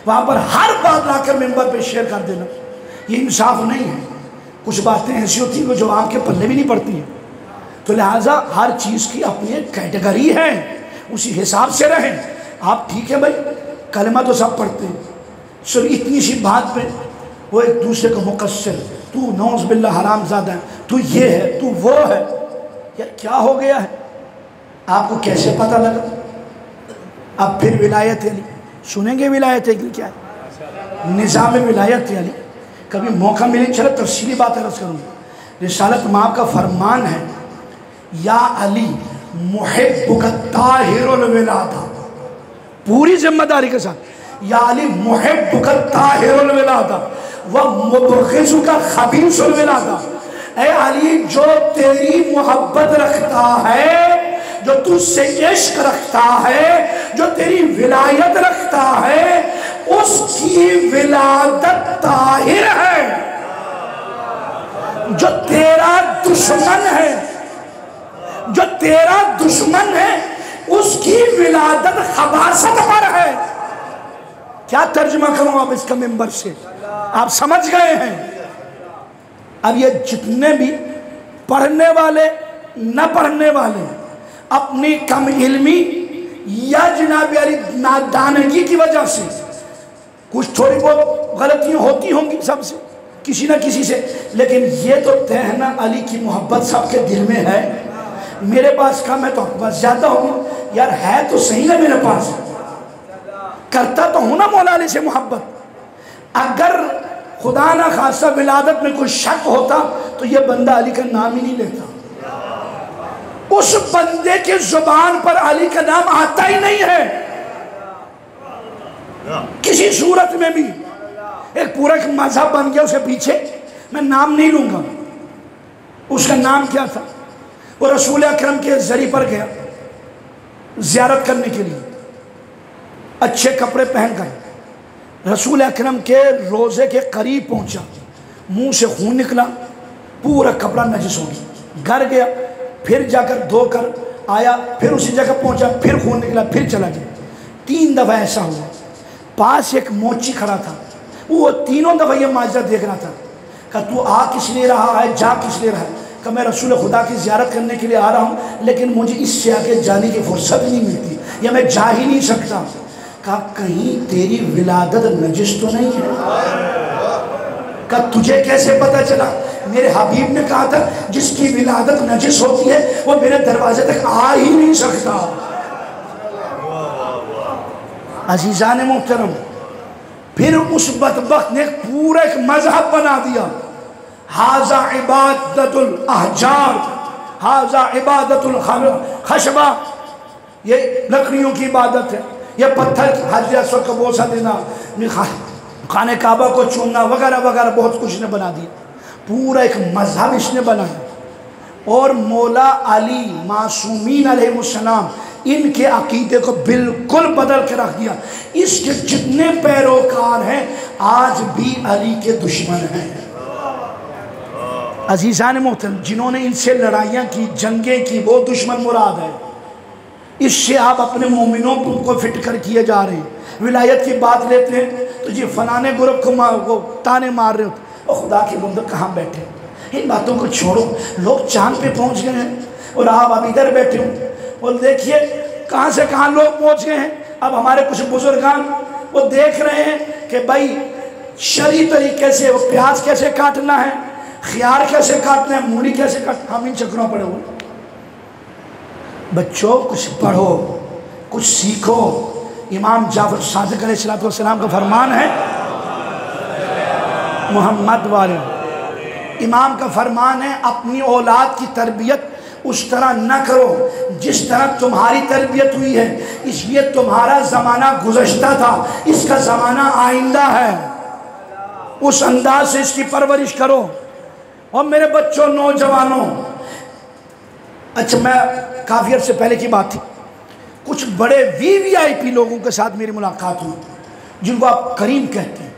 وہاں پر ہر بات لا کر ممبر پہ شیئر کر دینا، یہ انصاف نہیں ہے. کچھ باتیں ایسی ہوتی ہیں جو آپ کے پلے بھی نہیں پڑتی ہیں. تو لہٰذا ہر چیز کی اپنی ایک کیٹیگری ہے، اسی حساب سے رہیں. آپ ٹھیک ہے بھائی، کلمہ تو سب پڑھتے ہیں، صرف اتنی سی بات پہ وہ ایک دوسرے کو مقصر، تو نعوذ باللہ حرام زادہ ہے، تو یہ ہے، تو وہ ہے. یار کیا ہو گیا ہے؟ آپ کو کیسے پتہ لگا؟ اب پھر ولایت علی سنیں گے. ولایت علی کیا ہے؟ نظام ولایت علی. کبھی موقع ملے چلے تفصیلی بات عرض کروں گا. رسالت مآب کا فرمان ہے، یا علی محبک طاہر الولادہ، پوری ذمہ داری کے ساتھ، یا علی محبک طاہر الولادہ ومبغضک خبیث الولادہ. اے علی جو تیری محبت رکھتا ہے، جو تجھ سے عشق رکھتا ہے، جو تیری ولایت رکھتا ہے، اس کی ولادت طاہر ہے. جو تیرا دشمن ہے، جو تیرا دشمن ہے، اس کی ولادت خباثت پر ہے. کیا ترجمہ کروں اب اس کا ممبر سے؟ آپ سمجھ گئے ہیں. اب یہ جتنے بھی پڑھنے والے نہ پڑھنے والے اپنی کم علمی یا جناب علی نادانگی کی وجہ سے، کچھ تھوڑی بہت غلطیاں ہوتی ہوں گی سب سے، کسی نہ کسی سے، لیکن یہ تو طے ہے نا علی کی محبت سب کے دل میں ہے. میرے پاس کم ہے تو آپ کے پاس زیادہ ہوگی. یار ہے تو صحیح نا میرے پاس، کرتا تو ہوں نا مولا علی سے محبت. اگر خدا نہ خاصہ ولادت میں کوئی شک ہوتا تو یہ بندہ علی کا نام ہی نہیں لیتا. اس بندے کے زبان پر علی کا نام آتا ہی نہیں ہے کسی صورت میں بھی. ایک پورا ایک مذہب بن گیا اس کے پیچھے. میں نام نہیں لوں گا. اس کا نام کیا تھا؟ وہ رسول اکرم کے ذریعے پر گیا زیارت کرنے کے لیے، اچھے کپڑے پہن کر رسول اکرم کے روزے کے قریب پہنچا، منہ سے خون نکلا، پورا کپڑا نجس ہو گیا. گھر گیا، پھر جا کر دھو کر آیا، پھر اسی جگہ پہنچا، پھر خون نکلا، پھر چلا گیا. 3 دفعہ ایسا ہوا. پاس ایک موچی کھڑا تھا، وہ تینوں دفعہ یہ معجزہ دیکھ رہا تھا. کہا تو آ کس لیے رہا ہے، جا کس لیے رہا ہے؟ کہ میں رسول خدا کی زیارت کرنے کے لیے آ رہا ہوں، لیکن مجھے اس سے آگے جانے کی فرصت نہیں ملتی، یا میں جا ہی نہیں سکتا. کہا کہیں تیری ولادت نجس تو نہیں ہے؟ کہا تجھے کیسے پتا چلا؟ میرے حبیب نے کہا تھا جس کی ولادت نجس ہوتی ہے وہ میرے دروازے تک آ ہی نہیں سکتا. عزیزان محترم، پھر اس بدبخت نے پورا ایک مذہب بنا دیا. ھذا عبادت الاحجار، ھذا عبادت الخشبہ، یہ لکڑیوں کی عبادت ہے، یہ پتھر حجر اسود کو بوسہ دینا، خانہ کعبہ کو چومنا وغیرہ وغیرہ بہت کچھ نے بنا دیا. پورا ایک مذہب اس نے بنایا. اور مولا علی معصومین علیہ السلام ان کے عقیدے کو بالکل بدل کے رکھ دیا. اس کے جتنے پیروکار ہیں آج بھی علی کے دشمن ہیں. عزیزان محترم، جنہوں نے ان سے لڑائیاں کی، جنگیں کی، وہ دشمن مراد ہے. اس سے آپ اپنے مومنوں کو فٹ کر کیے جا رہے ہیں. ولایت کی بات لیتے ہیں تو جی فلانے گروپ کو تانے مار رہے ہوتے. اور خدا کے بندے کہاں بیٹھے؟ ان باتوں کو چھوڑو. لوگ چاند پہ پہنچ گئے ہیں اور آپ اب ادھر بیٹھے ہوں. اور دیکھیے کہاں سے کہاں لوگ پہنچ گئے ہیں. اب ہمارے کچھ بزرگان وہ دیکھ رہے ہیں کہ بھائی شرعی طریقے سے وہ پیاز کیسے کاٹنا ہے، خیار کیسے کاٹنا ہے، مولی کیسے کاٹنا، ہم ان چکروں پڑے ہوئے۔ بچوں کچھ پڑھو، کچھ سیکھو۔ امام جعفر صادق علیہ السلام کا فرمان ہے، محمد والے امام کا فرمان ہے، اپنی اولاد کی تربیت اس طرح نہ کرو جس طرح تمہاری تربیت ہوئی ہے، اس لیے تمہارا زمانہ گزشتہ تھا، اس کا زمانہ آئندہ ہے، اس انداز سے اس کی پرورش کرو۔ اور میرے بچوں، نوجوانوں، اچھا میں کافی عرصے پہلے کی بات تھی، کچھ بڑے وی آئی پی لوگوں کے ساتھ میری ملاقات ہوئی جن کو آپ کریم کہتے ہیں۔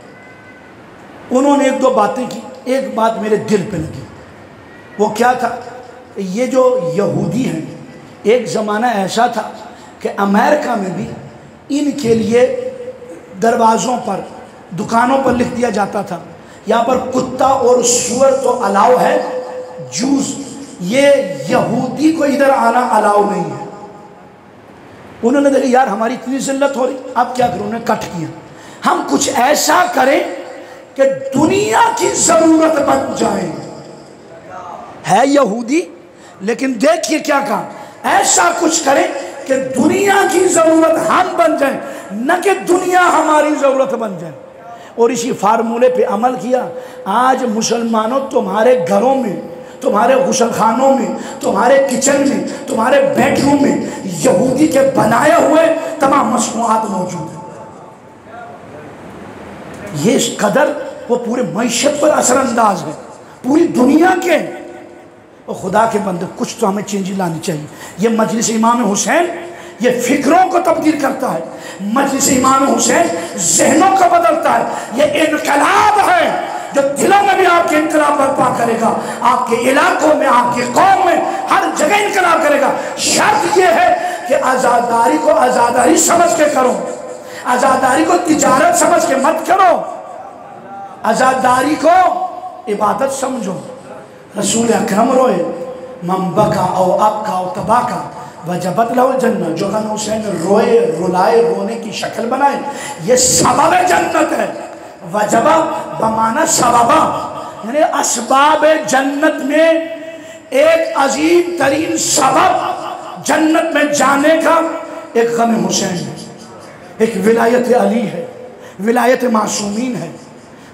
انہوں نے ایک دو باتیں کی، ایک بات میرے دل پہ لگی۔ وہ کیا تھا؟ یہ جو یہودی ہیں، ایک زمانہ ایسا تھا کہ امریکہ میں بھی ان کے لیے دروازوں پر، دکانوں پر لکھ دیا جاتا تھا، یہاں پر کتا اور سور تو الاؤ ہے، جوز، یہ یہودی کو ادھر آنا الاؤ نہیں ہے۔ انہوں نے دیکھا یار ہماری اتنی ذلت ہو رہی، اب کیا کروں؟ انہوں نے کٹ کیا، ہم کچھ ایسا کریں کہ دنیا کی ضرورت بن جائیں۔ ہے یہودی لیکن دیکھیے کیا کہا، ایسا کچھ کریں کہ دنیا کی ضرورت ہم بن جائیں، نہ کہ دنیا ہماری ضرورت بن جائے۔ اور اسی فارمولے پہ عمل کیا۔ آج مسلمانوں تمہارے گھروں میں، تمہارے غسل خانوں میں، تمہارے کچن میں، تمہارے بیڈ روم میں یہودی کے بنائے ہوئے تمام مصنوعات موجود ہیں۔ یہ اس قدر وہ پورے معیشت پر اثر انداز ہے، پوری دنیا کے۔ اور خدا کے بندے، کچھ تو ہمیں چینج لانی چاہیے۔ یہ مجلس امام حسین یہ فکروں کو تبدیل کرتا ہے، مجلس امام حسین ذہنوں کو بدلتا ہے۔ یہ انقلاب ہے جو دلوں میں بھی آپ کے انقلاب برپا کرے گا، آپ کے علاقوں میں، آپ کی قوم میں، ہر جگہ انقلاب کرے گا۔ شرط یہ ہے کہ آزاداری کو آزاداری سمجھ کے کرو، آزاداری کو تجارت سمجھ کے مت کرو، آزاداری کو عبادت سمجھو۔ رسول اکرم روئے، من بکا او ابکا او تباکا وجبت لہو الجنہ، جو غم حسین روئے، رلائے، رونے کی شکل بنائے، یہ سبب جنت ہے۔ وجبہ بمعنی سببہ، یعنی اسباب جنت میں ایک عظیم ترین سبب جنت میں جانے کا ایک غم حسین ہے، ایک ولایت علی ہے، ولایت معصومین ہے۔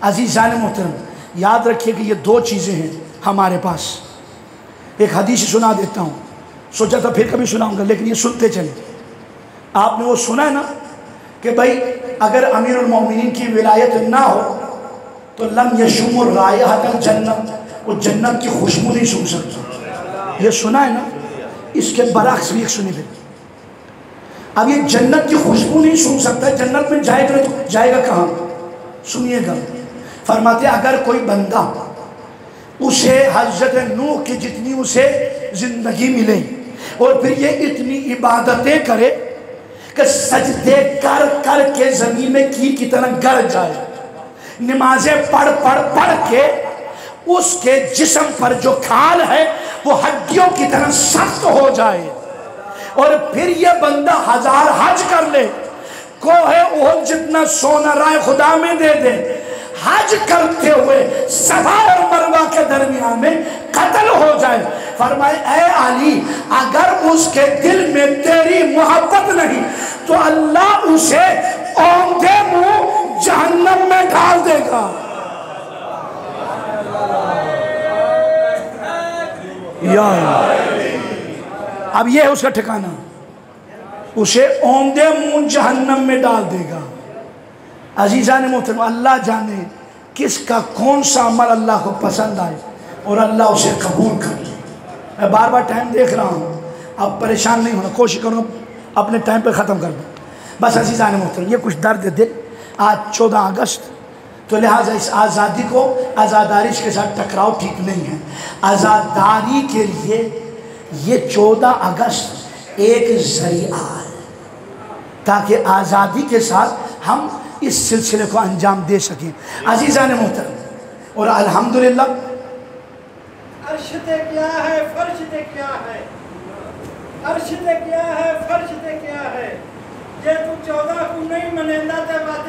عزیزان محترم، یاد رکھیے کہ یہ دو چیزیں ہیں ہمارے پاس۔ ایک حدیث سنا دیتا ہوں، سوچا تھا پھر کبھی سناؤں گا لیکن یہ سنتے چلیں۔ آپ نے وہ سنا ہے نا کہ بھائی اگر امیر المومنین کی ولایت نہ ہو تو لم یشم رائحۃ الجنت، وہ جنت کی خوشبو نہیں سن سکتا۔ یہ سنا ہے نا؟ اس کے برعکس بھی ایک سنی بھی، اب یہ جنت کی خوشبو نہیں سن سکتا، جنت میں جائے گا تو جائے گا کہاں؟ سنیے گا، فرماتے ہیں اگر کوئی بندہ اسے حضرت نوح کی جتنی اسے زندگی ملے اور پھر یہ اتنی عبادتیں کرے کہ سجدے کر کر کے زمین میں کیل کی طرح گر جائے، نمازیں پڑھ کے اس کے جسم پر جو کھال ہے وہ ہڈیوں کی طرح سخت ہو جائے، اور پھر یہ بندہ 1000 حج کر لے، کوہ احد جتنا سونا رائے خدا میں دے دے، حج کرتے ہوئے صفا اور مروہ کے درمیان میں قتل ہو جائے، فرمائے اے علی اگر اس کے دل میں تیری محبت نہیں تو اللہ اسے اوندے منہ جہنم میں ڈال دے گا۔ یا اب یہ ہے اس کا ٹھکانہ، اسے اوندے منہ جہنم میں ڈال دے گا۔ عزیزان محترم، اللہ جانے کس کا کون سا عمل اللہ کو پسند آئے اور اللہ اسے قبول کر لے۔ میں بار بار ٹائم دیکھ رہا ہوں، اب پریشان نہیں ہونا، کوشش کروں اپنے ٹائم پہ ختم کر دوں۔ بس عزیزان محترم، یہ کچھ درد دل۔ آج 14 اگست تو لہٰذا اس آزادی کو آزاداری کے ساتھ ٹکراؤ ٹھیک نہیں ہے۔ آزاداری کے لیے یہ 14 اگست ایک ذریعہ ہے تاکہ آزادی کے ساتھ ہم اس سلسلے کو انجام دے سکیں۔ عزیزان محترم، اور الحمدللہ عرش تے کیا ہے، فرش تے کیا ہے، عرش تے کیا ہے، فرش تے کیا ہے، جے تو 14 کو نہیں منیندا تے بات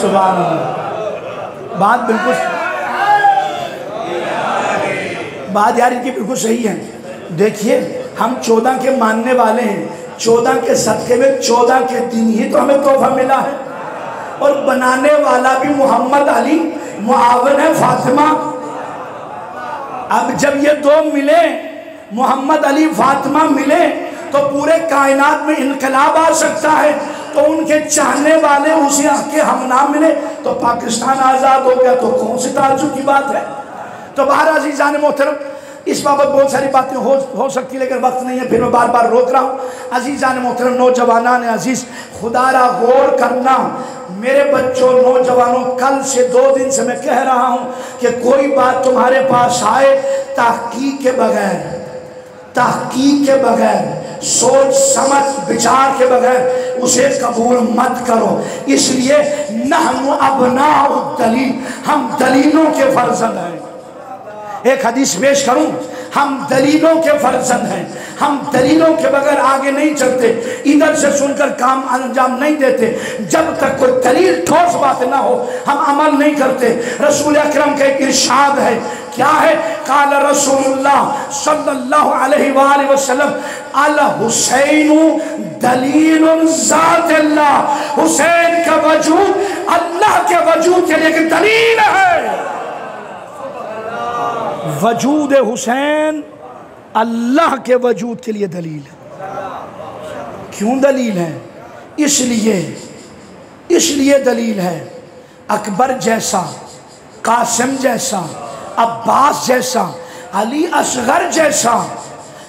سبحان اللہ. بات بالکل بات یار ان کی بالکل صحیح ہے. دیکھیے ہم 14 کے ماننے والے ہیں، 14 کے صدقے میں 14 کے دن ہی تو ہمیں تحفہ ملا ہے، اور بنانے والا بھی محمد علی، معاون ہے فاطمہ. اب جب یہ دو ملے، محمد علی فاطمہ ملے، تو پورے کائنات میں انقلاب آ سکتا ہے. تو ان کے چاہنے والے اسے کے ہم نہ ملے تو پاکستان آزاد ہو گیا، تو کون سی تعجب کی بات ہے. تو باہر عزیزان محترم، اس بابت بہت ساری باتیں ہو سکتی لیکن وقت نہیں ہے، پھر میں بار بار روک رہا ہوں. عزیزان محترم، نوجوانان عزیز، خدا را غور کرنا. میرے بچوں، نوجوانوں، کل سے 2 دن سے میں کہہ رہا ہوں کہ کوئی بات تمہارے پاس آئے، تحقیق کے بغیر، سوچ سمجھ بچار کے بغیر اسے قبول مت کرو. اس لیے نحن ابناء الدلیل، ہم دلیلوں کے فرزند ہیں. ایک حدیث پیش کروں، ہم دلیلوں کے فرزند ہیں. ہم دلیلوں کے بغیر آگے نہیں چلتے، ادھر سے سن کر کام انجام نہیں دیتے. جب تک کوئی دلیل ٹھوس بات نہ ہو ہم عمل نہیں کرتے. رسول اکرم کا ایک ارشاد ہے، کیا ہے؟ قال رسول اللہ صلی اللہ علیہ وآلہ وسلم الحسین دلیل ذات اللہ. حسین کا وجود اللہ کے وجود کے لیے ایک دلیل ہے. وجود حسین اللہ کے وجود کے لیے دلیل ہے. کیوں دلیل ہے؟ اس لیے دلیل ہے. اکبر جیسا، قاسم جیسا، عباس جیسا، علی اصغر جیسا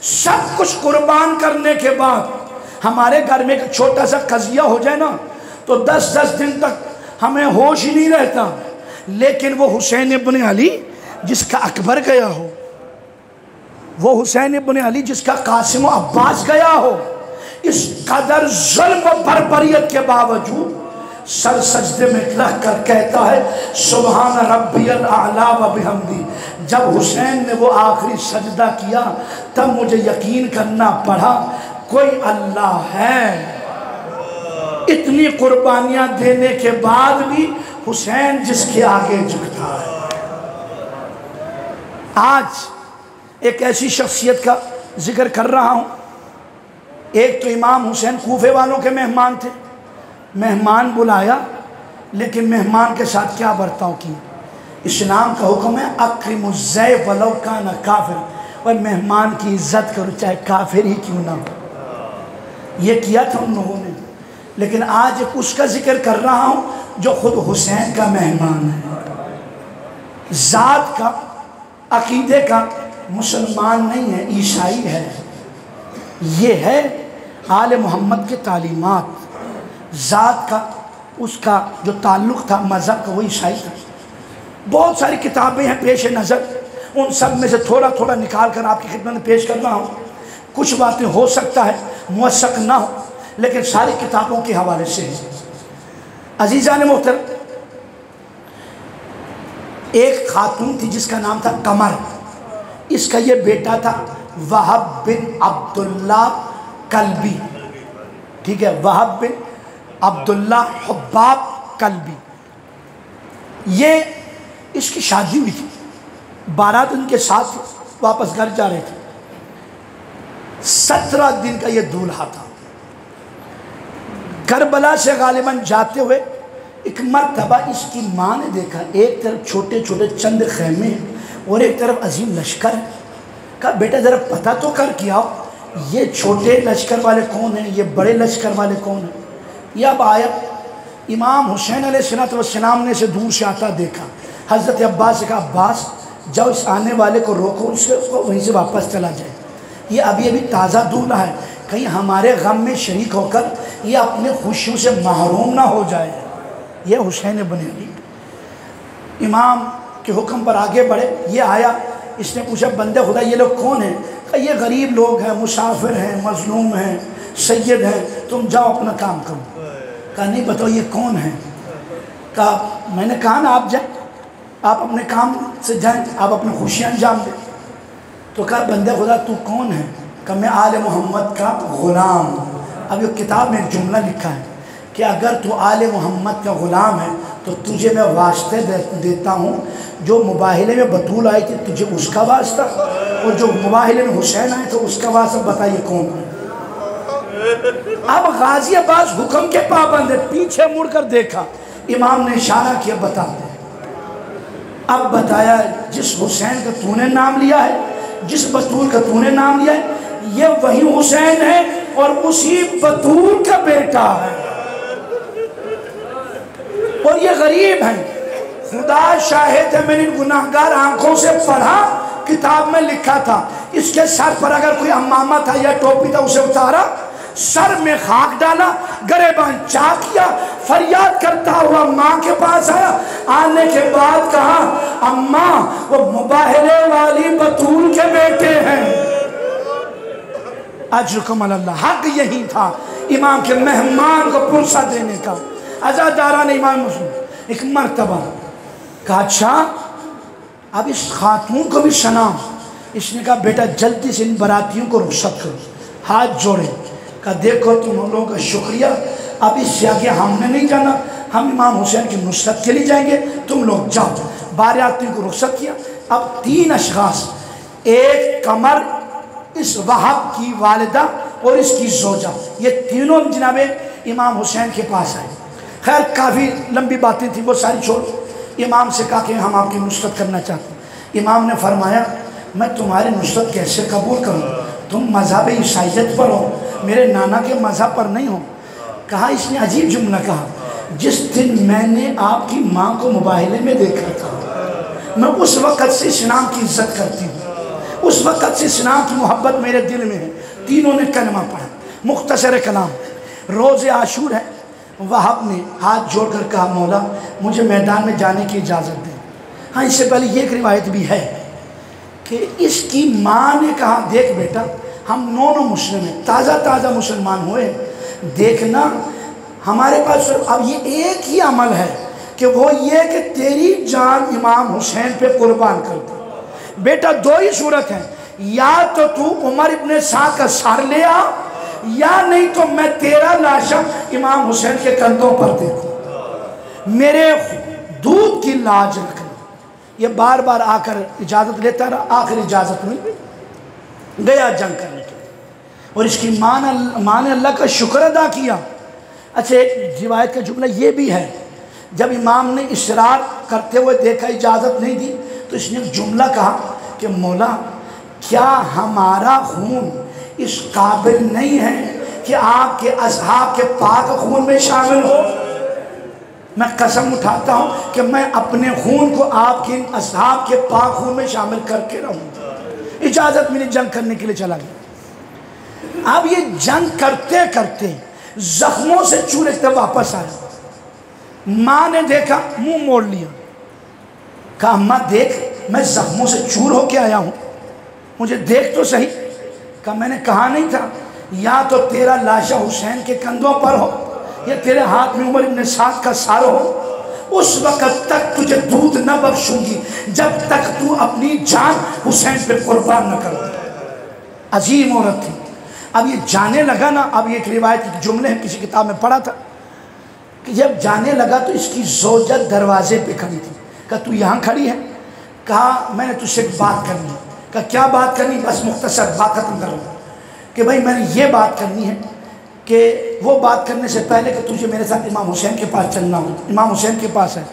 سب کچھ قربان کرنے کے بعد ہمارے گھر میں ایک چھوٹا سا قضیہ ہو جائے نا تو 10 دن تک ہمیں ہوش ہی نہیں رہتا. لیکن وہ حسین ابن علی جس کا اکبر گیا ہو، وہ حسین ابن علی جس کا قاسم و عباس گیا ہو، اس قدر ظلم و بربریت کے باوجود سر سجدے میں رکھ کر کہتا ہے سبحان ربی الاعلی و بحمدی. جب حسین نے وہ آخری سجدہ کیا تب مجھے یقین کرنا پڑا کوئی اللہ ہے. اتنی قربانیاں دینے کے بعد بھی حسین جس کے آگے جھکتا ہے. آج ایک ایسی شخصیت کا ذکر کر رہا ہوں. ایک تو امام حسین کوفے والوں کے مہمان تھے، مہمان بلایا لیکن مہمان کے ساتھ کیا برتاؤ کی. اسلام کا حکم ہے اکرم الضیف ولو کان کافر، اور مہمان کی عزت کرو چاہے کافر ہی کیوں نہ ہو. یہ کیا تھا ان لوگوں نے. لیکن آج اس کا ذکر کر رہا ہوں جو خود حسین کا مہمان ہے، ذات کا، عقیدے کا مسلمان نہیں ہے، عیسائی ہے. یہ ہے آل محمد کے تعلیمات. ذات کا اس کا جو تعلق تھا مذہب کا وہ عیسائی تھا. بہت ساری کتابیں ہیں پیش نظر، ان سب میں سے تھوڑا تھوڑا نکال کر آپ کی خدمت میں پیش کر رہا ہوں. کچھ باتیں ہو سکتا ہے موثق نہ ہو لیکن ساری کتابوں کے حوالے سے ہیں. عزیزان محترم، ایک خاتون تھی جس کا نام تھا قمر. اس کا یہ بیٹا تھا وہب بن عبداللہ کلبی. ٹھیک ہے، وہب بن عبداللہ حباب کلبی. یہ اس کی شادی ہوئی تھی، 12 دن کے ساتھ واپس گھر جا رہے تھے. 17 دن کا یہ دولہا تھا. کربلا سے غالباً جاتے ہوئے ایک مرتبہ اس کی ماں نے دیکھا ایک طرف چھوٹے چھوٹے چند خیمے ہیں اور ایک طرف عظیم لشکر ہے. کہا بیٹا ذرا پتہ تو کر کے آؤ یہ چھوٹے لشکر والے کون ہیں، یہ بڑے لشکر والے کون ہیں. یہ اب آیا امام حسین علیہ السلام نے اسے دور سے آتا دیکھا. حضرت عباس سے کہا عباس جاؤ اس آنے والے کو روکو، اس کو وہیں سے واپس چلا جائے. یہ ابھی تازہ دولہا ہے، کہیں ہمارے غم میں شریک ہو کر یہ اپنے خوشیوں سے محروم نہ ہو جائے. یہ حسین ابن علی امام کے حکم پر آگے بڑھے. یہ آیا، اس نے پوچھا بندے خدا یہ لوگ کون ہیں؟ کہا یہ غریب لوگ ہیں، مسافر ہیں، مظلوم ہیں، سید ہیں، تم جاؤ اپنا کام کرو. کہا نہیں بتاؤ یہ کون ہیں؟ کہا میں نے کہا نا آپ جائیں، آپ اپنے کام سے جائیں، آپ اپنی خوشیاں انجام دیں. تو کہا بندے خدا تو کون ہے؟ کہا میں آل محمد کا غلام. اب یہ کتاب میں ایک جملہ لکھا ہے کہ اگر تو آل محمد کا غلام ہے تو تجھے میں واسطے دیتا ہوں، جو مباہلے میں بطول آئی تھی تجھے اس کا واسطہ، اور جو مباہلے میں حسین آئے تو اس کا واسطہ، بتائیے کون ہے؟ اب غازی عباس حکم کے پابند ہے، پیچھے مڑ کر دیکھا، امام نے اشارہ کیا، بتا دے۔ اب بتایا جس حسین کا تو نے نام لیا ہے، جس بطول کا تو نے نام لیا ہے، یہ وہی حسین ہے اور اسی بطول کا بیٹا ہے، اور یہ غریب ہیں۔ خدا شاہد ہے، میں نے گناہگار آنکھوں سے پڑھا، کتاب میں لکھا تھا، اس کے سر پر اگر کوئی امامہ تھا یا ٹوپی تھا اسے اتارا، سر میں خاک ڈالا، گریبان چاک کیا، فریاد کرتا ہوا ماں کے پاس آیا، آنے کے بعد کہا اماں وہ مباہلے والی بطول کے بیٹے ہیں۔ اجرکم اللہ، حق یہی تھا امام کے مہمان کو پرسہ دینے کا۔ عزاداران امام مسلم ایک مرتبہ کہا اچھا اب اس خاتون کو بھی شناؤ، اس نے کہا بیٹا جلدی سے ان براتیوں کو رخصت کرو، ہاتھ جوڑے، کہا دیکھو تم لوگوں کا شکریہ، اب اس سے آگے ہم نے نہیں جانا، ہم امام حسین کی نصرت کے لیے جائیں گے، تم لوگ جاؤ۔ باراتیوں کو رخصت کیا۔ اب 3 اشخاص، ایک قمر، اس وہب کی والدہ اور اس کی زوجہ، یہ تینوں جناب امام حسین کے پاس آئے۔ خیر کافی لمبی باتیں تھیں، وہ ساری چھوڑ، امام سے کہا کہ ہم آپ کی نصرت کرنا چاہتے ہیں۔ امام نے فرمایا میں تمہاری نصرت کیسے قبول کروں، تم مذہب عیسائیت پر ہو، میرے نانا کے مذہب پر نہیں ہو۔ کہا اس نے عجیب جملہ کہا، جس دن میں نے آپ کی ماں کو مباہلے میں دیکھا تھا، میں اس وقت سے اسلام کی عزت کرتی ہوں، اس وقت سے اسلام کی محبت میرے دل میں ہے۔ تینوں نے کلمہ پڑھا۔ مختصر کلام، روز عاشور ہے، وہب نے ہاتھ جوڑ کر کہا مولا مجھے میدان میں جانے کی اجازت دیں۔ ہاں اس سے پہلے یہ ایک روایت بھی ہے کہ اس کی ماں نے کہا دیکھ بیٹا ہم نونوں مسلم ہیں، تازہ مسلمان ہوئے، دیکھنا ہمارے پاس اب یہ ایک ہی عمل ہے کہ وہ یہ کہ تیری جان امام حسین پہ قربان کر دے۔ بیٹا 2 ہی صورت ہیں، یا تو عمر ابن سعد کا سر لے آ، یا نہیں تو میں تیرا لاشا امام حسین کے کندھوں پر دیکھوں، میرے دودھ کی لاج رکھنا۔ یہ بار بار آ کر اجازت لیتا رہا، آخر اجازت مل گیا جنگ کرنے کے لیے، اور اس کی ماں نے اللہ کا شکر ادا کیا۔ اچھا ایک روایت کا جملہ یہ بھی ہے، جب امام نے اصرار کرتے ہوئے دیکھا اجازت نہیں دی تو اس نے ایک جملہ کہا کہ مولا کیا ہمارا خون اس قابل نہیں ہے کہ آپ کے اصحاب کے پاک خون میں شامل ہو؟ میں قسم اٹھاتا ہوں کہ میں اپنے خون کو آپ کے اصحاب کے پاک خون میں شامل کر کے رہوں۔ اجازت ملی، جنگ کرنے کے لیے چلا گیا۔ اب یہ جنگ کرتے کرتے زخموں سے چور ایک طرف واپس آیا، ماں نے دیکھا منہ موڑ لیا، کہا اماں دیکھ میں زخموں سے چور ہو کے آیا ہوں، مجھے دیکھ تو صحیح۔ کہا میں نے کہا نہیں تھا یا تو تیرا لاشا حسین کے کندھوں پر ہو یا تیرے ہاتھ میں عمر ابن سعد کا سار ہو، اس وقت تک تجھے دودھ نہ بخشوں گی جب تک تو اپنی جان حسین پہ قربان نہ کر دے۔ عظیم عورت تھی۔ اب یہ جانے لگا نا، اب یہ ایک روایت ایک جملے ہیں کسی کتاب میں پڑھا تھا کہ جب جانے لگا تو اس کی زوجہ دروازے پہ کھڑی تھی۔ کہا تو یہاں کھڑی ہے؟ کہا میں نے تجھ سے ایک بات کرنی ہے۔ کہا کیا بات کرنی؟ بس مختصر بات ختم کروں کہ بھائی میں نے یہ بات کرنی ہے کہ وہ بات کرنے سے پہلے کہ تجھے میرے ساتھ امام حسین کے پاس چلنا ہو۔ امام حسین کے پاس ہے۔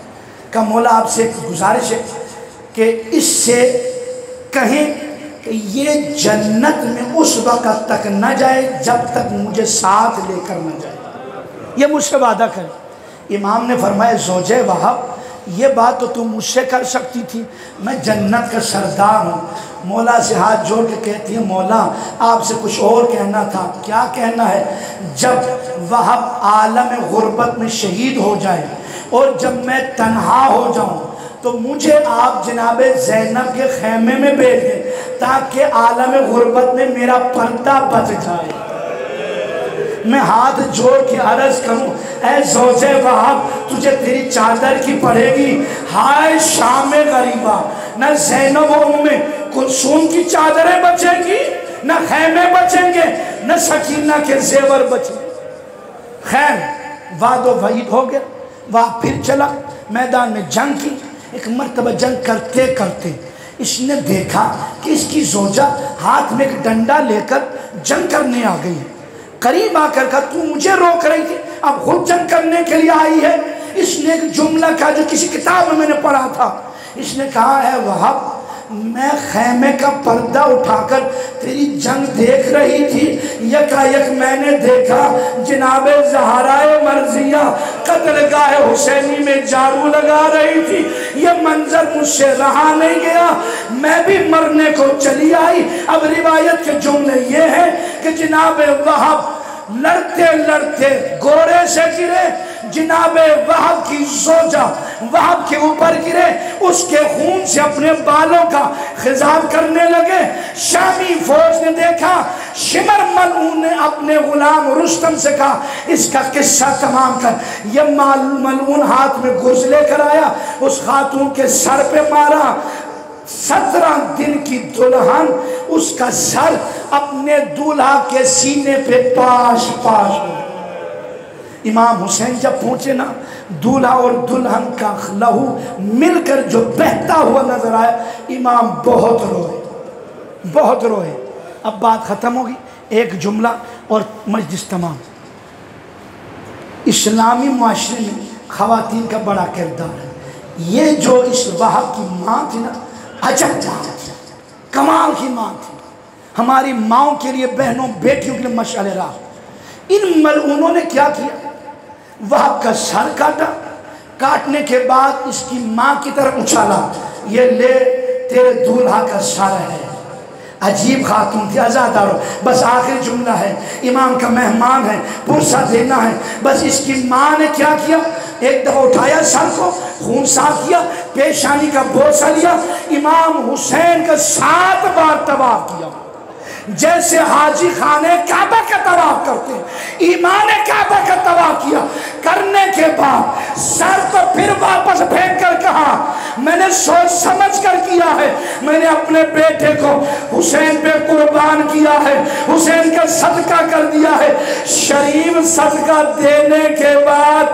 کہا مولا آپ سے ایک گزارش ہے کہ اس سے کہیں کہ یہ جنت میں اس وقت تک نہ جائے جب تک مجھے ساتھ لے کر نہ جائے، یہ مجھ سے وعدہ کرے۔ امام نے فرمایا زوجہ وہب یہ بات تو تم مجھ سے کر سکتی تھی، میں جنت کا سردار ہوں۔ مولا سے ہاتھ جوڑ کے کہتی ہے مولا آپ سے کچھ اور کہنا تھا۔ کیا کہنا ہے؟ جب وہب عالم غربت میں شہید ہو جائے اور جب میں تنہا ہو جاؤں تو مجھے آپ جناب زینب کے خیمے میں بیٹھ دیں تاکہ عالم غربت میں میرا پردہ بچ جائے۔ میں ہاتھ جوڑ کے عرض کروں اے زوجہ وہب تجھے تیری چادر کی پڑے گی، ہائے شام غریبہ، نہ زینب و ام کلثوم کی چادریں بچیں گی، نہ خیمے بچیں گے، نہ سکینہ کے زیور بچیں گے۔ خیر وعد و وعید ہو گیا. وہاں پھر چلا میدان میں جنگ کی. ایک مرتبہ جنگ کرتے کرتے اس نے دیکھا کہ اس کی زوجہ ہاتھ میں ایک ڈنڈا لے کر جنگ کرنے آ گئی ہے. قریب آ کر کہا تو مجھے روک رہی تھی اب خود جنگ کرنے کے لیے آئی ہے. اس نے ایک جملہ کہا جو کسی کتاب میں نے پڑھا تھا. اس نے کہا ہے وہب میں خیمے کا پردہ اٹھا کر تیری جنگ دیکھ رہی تھی, یکایک میں نے دیکھا جناب زہرائے مرضیہ قتل گاہ حسینی میں جارو لگا رہی تھی. یہ منظر مجھ سے رہا نہیں گیا, میں بھی مرنے کو چلی آئی. اب روایت کے جملے یہ ہیں کہ جناب وہب لڑتے لڑتے گھوڑے سے گرے, جناب وہب کی زوجہ وہب کے اوپر گرے, اس کے خون سے اپنے بالوں کا خضاب کرنے لگے. شامی فوج نے دیکھا, شمر ملعون نے اپنے غلام رستم سے کہا اس کا قصہ تمام کر. یہ ملعون ہاتھ میں گرز لے کر آیا, اس خاتون کے سر پہ مارا. 17 دن کی دلہن اس کا سر اپنے دولہا کے سینے پہ پاش پاش ہو. امام حسین جب پہنچے نا, دولہا اور دلہن کا لہو مل کر جو بہتا ہوا نظر آیا, امام بہت روئے. اب بات ختم ہوگی, ایک جملہ اور مجلس تمام. اسلامی معاشرے میں خواتین کا بڑا کردار ہے. یہ جو اس وہب کی ماں تھی نا, عجب ماں تھی, کمال کی ماں تھی. ہماری ماؤں کے لیے, بہنوں بیٹیوں کے لیے مشعل راہ. ان ملعونوں نے کیا کیا, وہب کا سر کاٹا, کاٹنے کے بعد اس کی ماں کی طرف اچھالا, یہ لے تیرے دولہا کا سر ہے. عجیب خاتون تھی, ازادارو. بس آخری جملہ ہے, امام کا مہمان ہے, پرسہ دینا ہے. بس اس کی ماں نے کیا کیا, ایک دفعہ اٹھایا سر کو, خون صاف کیا, پیشانی کا بوسہ لیا, امام حسین کا 7 بار طواف کیا, جیسے حاجی خانے کعبہ کا طواف کرتے ہیں. ایمان کعبہ کا طواف کیا. کرنے کے بعد سر پر پھر واپس پھینک کر کہا میں نے سوچ سمجھ کر کیا ہے, میں نے اپنے بیٹے کو حسین پہ قربان کیا ہے, حسین کا صدقہ کر دیا ہے. شریف صدقہ دینے کے بعد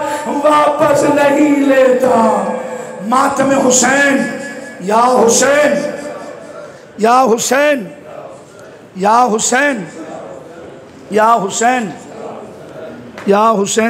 واپس نہیں لیتا. ماتم حسین, یا حسین, یا حسین, یا حسین, یا حسین, یا حسین.